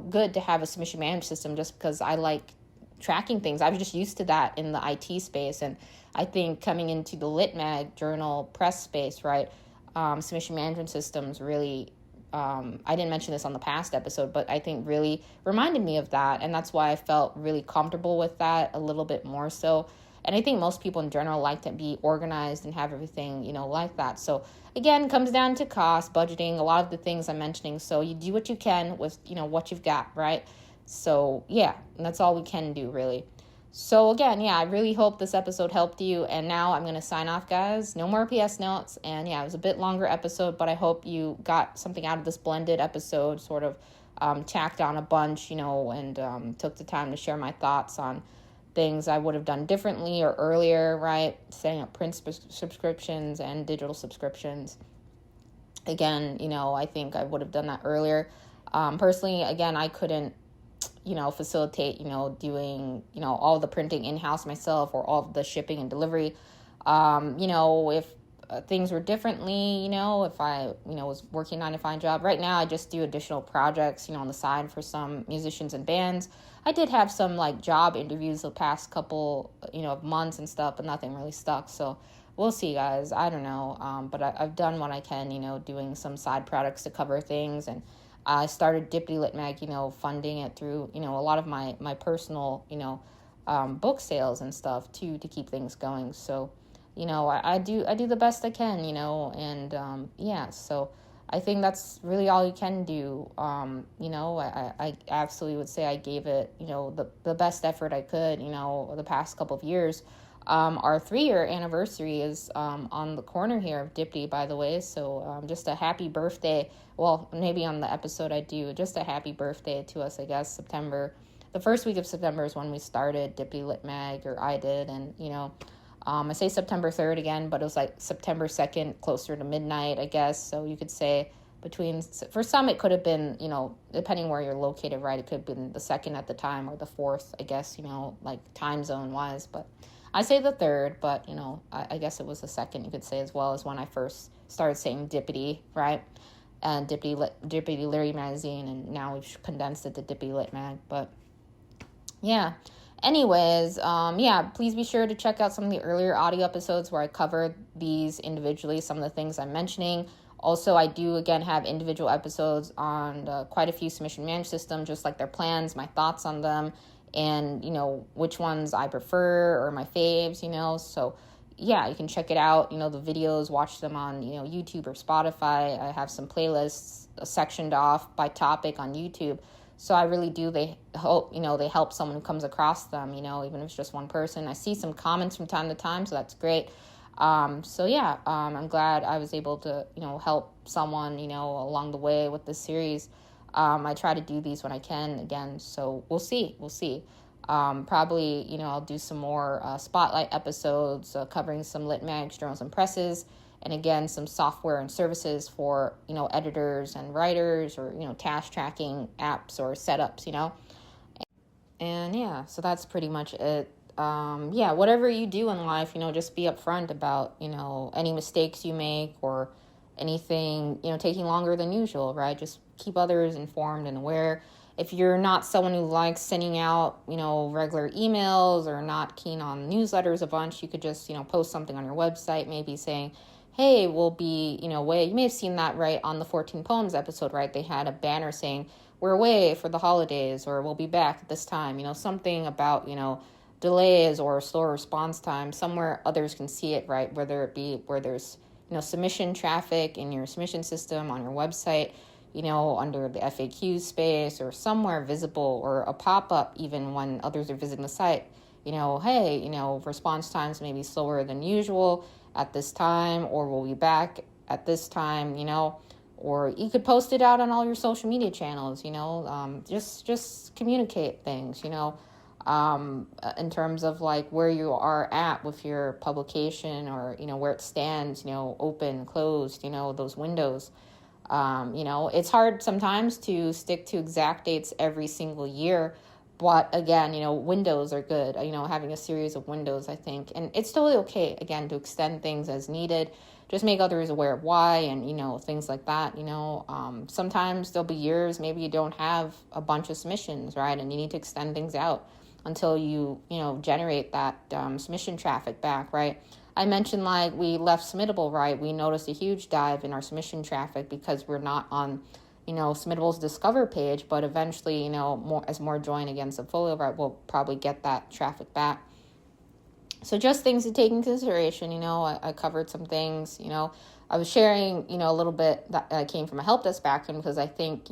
good to have a submission management system, just because I like tracking things. I was just used to that in the IT space. And I think coming into the Lit Mag journal press space, right, submission management systems really, I didn't mention this on the past episode, but I think really reminded me of that. And that's why I felt really comfortable with that a little bit more so. And I think most people in general like to be organized and have everything, like that. So again, it comes down to cost, budgeting, a lot of the things I'm mentioning. So you do what you can with, what you've got, right? So yeah, and that's all we can do, really. So again, yeah, I really hope this episode helped you. And now I'm going to sign off, guys. No more PS notes. And yeah, it was a bit longer episode, but I hope you got something out of this blended episode, sort of tacked on a bunch, and took the time to share my thoughts on things I would have done differently or earlier, right? Setting up print subscriptions and digital subscriptions. Again, I think I would have done that earlier. Personally, again, I couldn't, facilitate, doing, all the printing in-house myself, or all the shipping and delivery. If things were differently, if I, was working on a 9-to-5 job. Right now, I just do additional projects, on the side for some musicians and bands. I did have some job interviews the past couple, of months and stuff, but nothing really stuck. So we'll see, guys. I don't know. But I've done what I can, doing some side products to cover things. And I started Dippity Lit Mag, funding it through, a lot of my personal, book sales and stuff too, to keep things going. So, I do the best I can, and yeah, so I think that's really all you can do. I absolutely would say I gave it, the best effort I could, the past couple of years. Our 3-year anniversary is on the corner here of Dippity, by the way. So just a happy birthday. Well, maybe on the episode I do. Just a happy birthday to us, I guess. September. The first week of September is when we started Dippity Lit Mag, or I did. And, I say September 3rd again, but it was September 2nd, closer to midnight, I guess. So you could say for some it could have been, depending where you're located, right? It could have been the 2nd at the time, or the 4th, I guess, time zone wise. But I say the 3rd, but, I guess it was the 2nd, you could say, as well, as when I first started saying Dippity, right? And Dippity Leary magazine, and now we've condensed it to Dippity Lit Mag. But yeah, anyways, please be sure to check out some of the earlier audio episodes where I cover these individually, some of the things I'm mentioning. Also, I do, again, have individual episodes on quite a few submission management systems, just like their plans, my thoughts on them, and, which ones I prefer or my faves, so yeah, you can check it out, the videos, watch them on, YouTube or Spotify. I have some playlists sectioned off by topic on YouTube. So I really do, they help someone who comes across them, even if it's just one person. I see some comments from time to time, so that's great. I'm glad I was able to, help someone, along the way with this series. I try to do these when I can, again, so we'll see. Probably, I'll do some more spotlight episodes covering some lit mags, journals, and presses, and again, some software and services for, editors and writers, or, task tracking apps or setups, And yeah, so that's pretty much it. Whatever you do in life, just be upfront about, any mistakes you make, or anything, taking longer than usual, right? Just keep others informed and aware. If you're not someone who likes sending out, regular emails, or not keen on newsletters a bunch, you could just, post something on your website, maybe saying, hey, we'll be, away. You may have seen that, right, on the 14 Poems episode, right? They had a banner saying, we're away for the holidays, or we'll be back at this time, something about, delays or slower response time, somewhere others can see it, right? Whether it be where there's, submission traffic in your submission system, on your website, under the FAQ space, or somewhere visible, or a pop-up even when others are visiting the site, hey, response times may be slower than usual at this time, or we'll be back at this time, or you could post it out on all your social media channels, just communicate things, in terms of where you are at with your publication, or, where it stands, open, closed, those windows. It's hard sometimes to stick to exact dates every single year, but again, windows are good, having a series of windows, I think, and it's totally okay, again, to extend things as needed. Just make others aware of why, and, things like that, sometimes there'll be years, maybe you don't have a bunch of submissions, right? And you need to extend things out until you, generate that submission traffic back, right? I mentioned we left Submittable, right? We noticed a huge dive in our submission traffic because we're not on, Submittable's Discover page, but eventually, more join against Subfolio, right, we'll probably get that traffic back. So just things to take into consideration. I covered some things. I was sharing, a little bit that I came from a help desk background, because I think,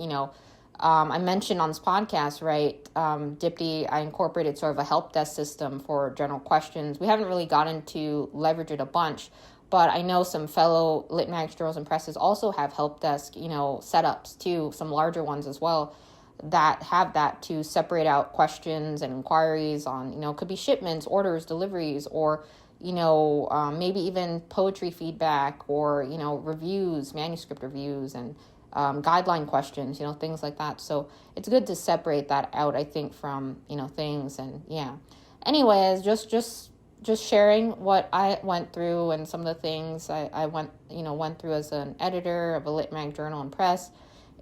I mentioned on this podcast, right, Dipti, I incorporated sort of a help desk system for general questions. We haven't really gotten to leverage it a bunch, but I know some fellow lit mag journals and presses also have help desk, setups too, some larger ones as well, that have that to separate out questions and inquiries on, could be shipments, orders, deliveries, or, maybe even poetry feedback, or, reviews, manuscript reviews, and guideline questions, things like that. So it's good to separate that out, I think, from, things. And yeah. Anyways, just sharing what I went through and some of the things I went through as an editor of a lit mag journal and press,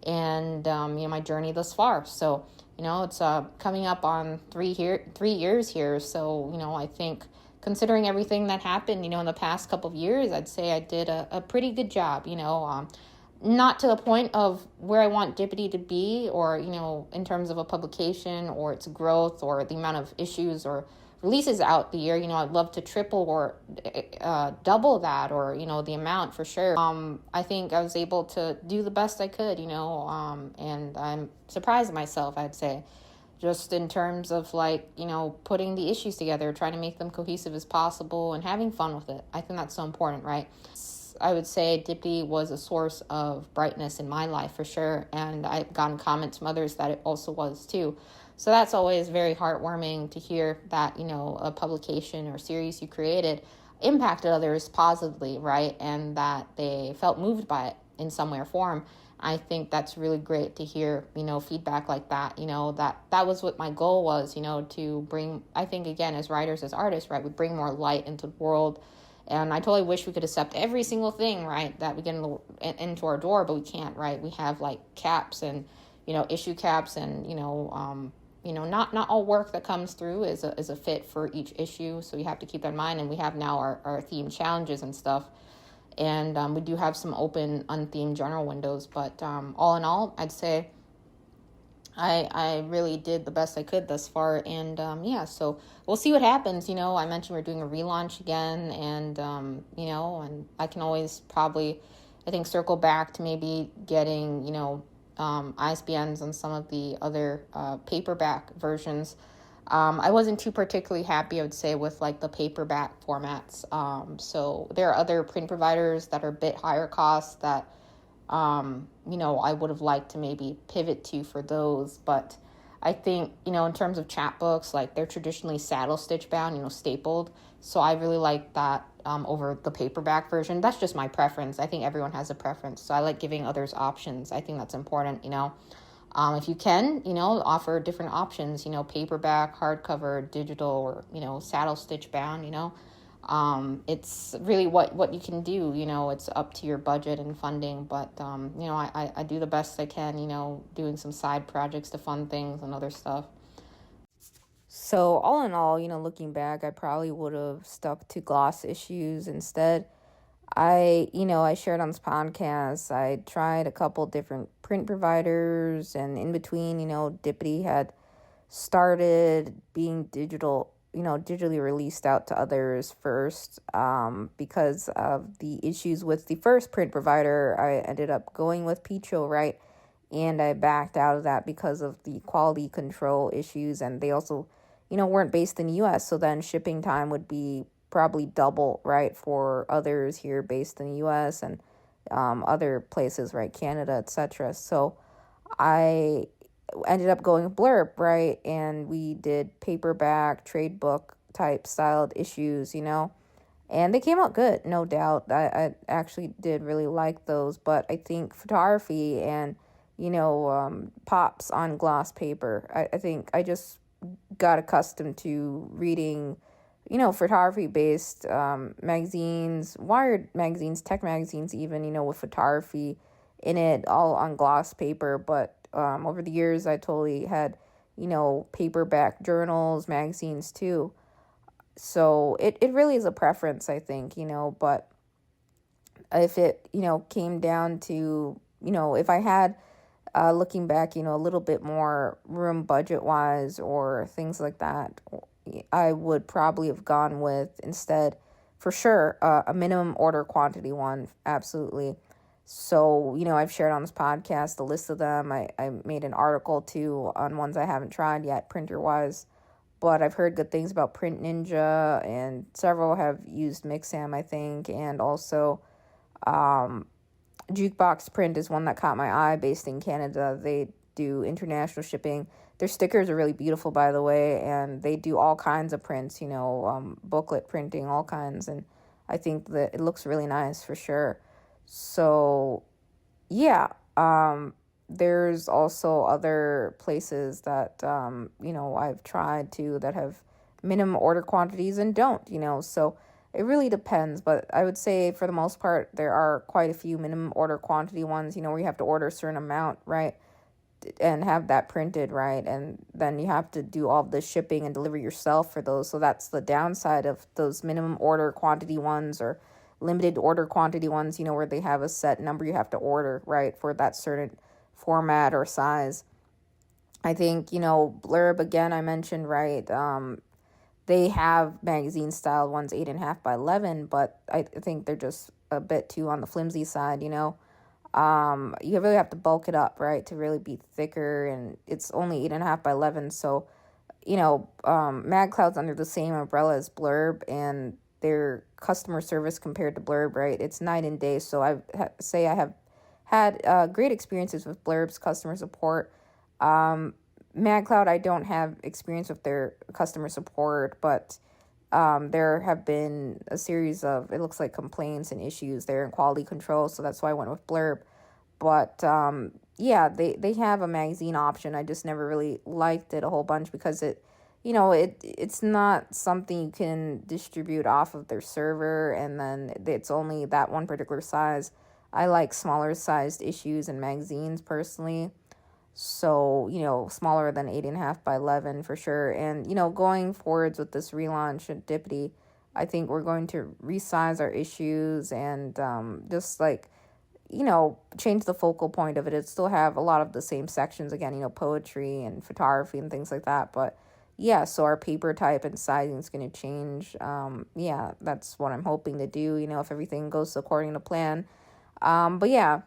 and my journey thus far. So it's coming up on 3 years here. So I think, considering everything that happened in the past couple of years, I'd say I did a pretty good job. Not to the point of where I want Dippity to be, or in terms of a publication or its growth or the amount of issues or releases out the year. I'd love to triple or double that, or the amount, for sure. I think I was able to do the best I could, and I'm surprised at myself, I'd say, just in terms of putting the issues together, trying to make them cohesive as possible, and having fun with it. I think that's so important, right? I would say Dipti was a source of brightness in my life, for sure, and I've gotten comments from others that it also was too. So that's always very heartwarming to hear that, a publication or series you created impacted others positively, right? And that they felt moved by it in some way or form. I think that's really great to hear, feedback like that, that was what my goal was, to bring, I think, again, as writers, as artists, right, we bring more light into the world. And I totally wish we could accept every single thing, right, that we get into our door, but we can't, right? We have caps and, issue caps, and, not all work that comes through is a fit for each issue. So you have to keep that in mind. And we have now our themed challenges and stuff. And we do have some open, unthemed journal windows. But all in all, I'd say I really did the best I could thus far. And so we'll see what happens. I mentioned we're doing a relaunch again. And, and I can always probably, I think, circle back to maybe getting, ISBNs on some of the other paperback versions. I wasn't too particularly happy, I would say, with the paperback formats. So there are other print providers that are a bit higher cost that, I would have liked to maybe pivot to for those. But I think, in terms of chapbooks, they're traditionally saddle stitch bound, stapled. So I really like that over the paperback version. That's just my preference. I think everyone has a preference. So I like giving others options. I think that's important, If you can, offer different options, paperback, hardcover, digital, or, saddle stitch bound, it's really what you can do, it's up to your budget and funding. But, I do the best I can, doing some side projects to fund things and other stuff. So all in all, looking back, I probably would have stuck to gloss issues instead. I shared on this podcast, I tried a couple different print providers, and in between, Dippity had started being digitally released out to others first. Because of the issues with the first print provider, I ended up going with Picho, right? And I backed out of that because of the quality control issues, and they also, weren't based in the U.S., so then shipping time would be probably double, right, for others here based in the U.S. and other places, right, Canada, etc. So I ended up going Blurb, right, and we did paperback, trade book type styled issues, and they came out good, no doubt. I actually did really like those, but I think photography and, pops on gloss paper, I think I just got accustomed to reading, photography-based magazines, wired magazines, tech magazines even, with photography in it, all on gloss paper. But over the years, I totally had, paperback journals, magazines too. So it really is a preference, I think, but if it, came down to, if I had, looking back, a little bit more room budget-wise or things like that, I would probably have gone with instead, for sure, a minimum order quantity one, absolutely. So, I've shared on this podcast the list of them. I made an article too on ones I haven't tried yet, printer wise. But I've heard good things about Print Ninja, and several have used Mixam, I think. And also, Jukebox Print is one that caught my eye, based in Canada. They do international shipping. Their stickers are really beautiful, by the way, and they do all kinds of prints, booklet printing, all kinds. And I think that it looks really nice for sure. So, yeah, there's also other places that, I've tried to that have minimum order quantities and don't, so it really depends. But I would say for the most part, there are quite a few minimum order quantity ones, where you have to order a certain amount, right? And have that printed, right? And then you have to do all the shipping and delivery yourself for those. So that's the downside of those minimum order quantity ones or limited order quantity ones, where they have a set number you have to order, right, for that certain format or size. I think, Blurb, again, I mentioned, right, they have magazine style ones, 8.5 by 11, but I think they're just a bit too on the flimsy side, you really have to bulk it up, right, to really be thicker, and it's only 8.5 by 11. So, MagCloud's under the same umbrella as Blurb, and their customer service compared to Blurb, right, it's night and day. So I have had great experiences with Blurb's customer support. MagCloud, I don't have experience with their customer support, but there have been a series of, it looks like, complaints and issues there in quality control, so that's why I went with Blurb. But they have a magazine option. I just never really liked it a whole bunch because it's not something you can distribute off of their server, and then it's only that one particular size. I like smaller sized issues and magazines personally. So, smaller than 8.5 by 11 for sure. And, going forwards with this relaunch at Dippity, I think we're going to resize our issues and just change the focal point of it. It still have a lot of the same sections again, poetry and photography and things like that. But yeah, so our paper type and sizing is going to change. That's what I'm hoping to do, if everything goes according to plan. But yeah.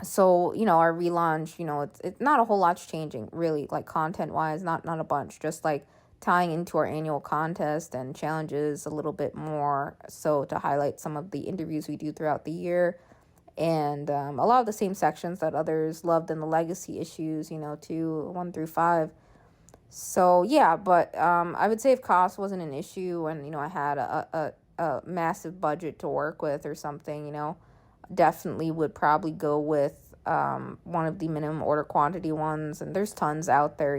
So, our relaunch, it's not a whole lot's changing, really, like content-wise, not a bunch, just like tying into our annual contest and challenges a little bit more, so to highlight some of the interviews we do throughout the year, and a lot of the same sections that others loved in the legacy issues, 1 through 5. So, yeah, but I would say if cost wasn't an issue and, I had a massive budget to work with or something, definitely would probably go with one of the minimum order quantity ones, and there's tons out there,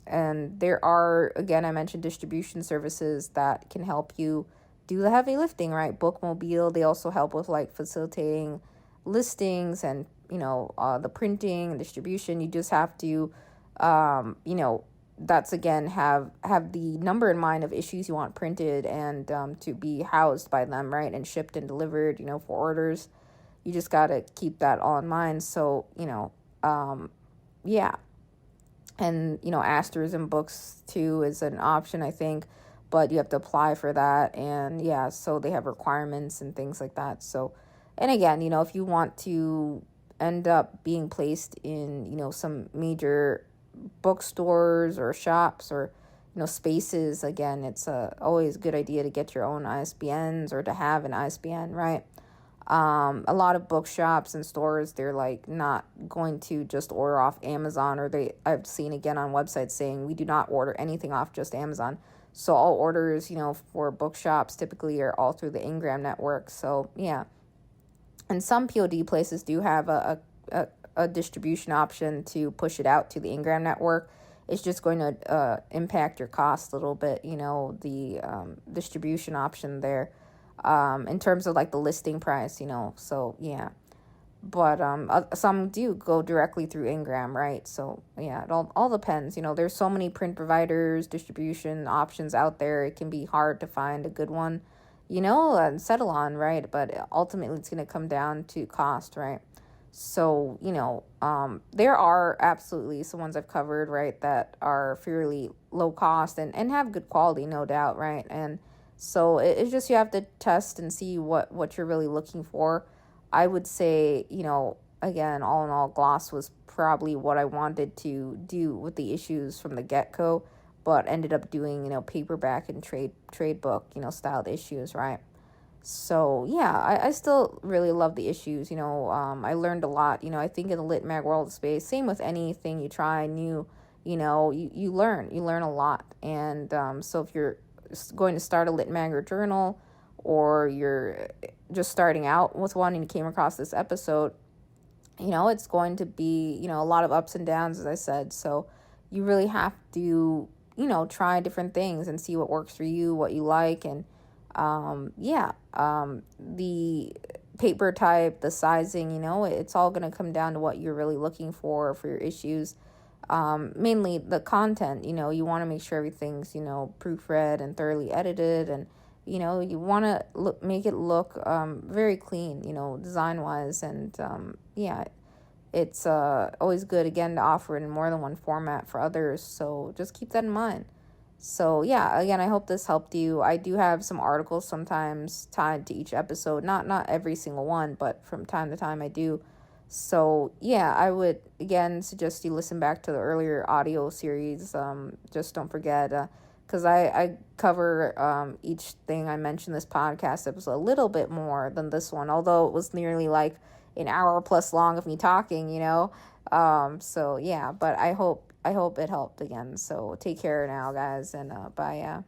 and there are, again, I mentioned distribution services that can help you do the heavy lifting, right? Bookmobile, they also help with facilitating listings and the printing and distribution. You just have to that's again have the number in mind of issues you want printed and to be housed by them, right, and shipped and delivered, for orders. You just got to keep that all in mind. So and asterism books too is an option, I think, but you have to apply for that, and so they have requirements and things like that. So, and again, if you want to end up being placed in some major bookstores or shops or spaces, again, it's always a good idea to get your own ISBNs or to have an ISBN, right? A lot of bookshops and stores, they're not going to just order off Amazon, or I've seen again on websites saying we do not order anything off just Amazon. So all orders for bookshops typically are all through the Ingram network. So yeah, and some POD places do have a distribution option to push it out to the Ingram network. It's just going to impact your cost a little bit, the distribution option there, in terms of the listing price, so yeah. But some do go directly through Ingram, right? So yeah, it all depends. There's so many print providers, distribution options out there. It can be hard to find a good one, and settle on, right? But ultimately, it's going to come down to cost, right? So, there are absolutely some ones I've covered, right, that are fairly low cost and have good quality, no doubt, right? And so it's just you have to test and see what you're really looking for. I would say, again, all in all, gloss was probably what I wanted to do with the issues from the get-go, but ended up doing, paperback and trade book, styled issues, right? So yeah, I still really love the issues. I learned a lot. I think in the lit mag world space, same with anything you try new, you learn a lot. And so if you're going to start a lit mag or journal, or you're just starting out with one and you came across this episode, it's going to be, a lot of ups and downs, as I said. So you really have to, try different things and see what works for you, what you like. And the paper type, the sizing, it's all going to come down to what you're really looking for your issues. Mainly the content, you want to make sure everything's, proofread and thoroughly edited, and, you want to make it look, very clean, design wise. And, it's, always good, again, to offer it in more than one format for others. So just keep that in mind. So yeah, again, I hope this helped you. I do have some articles sometimes tied to each episode, not every single one, but from time to time I do. So yeah, I would again suggest you listen back to the earlier audio series. Just don't forget, because I cover each thing I mentioned this podcast episode a little bit more than this one, although it was nearly like an hour plus long of me talking, So yeah, but I hope it helped again. So take care now, guys, and bye.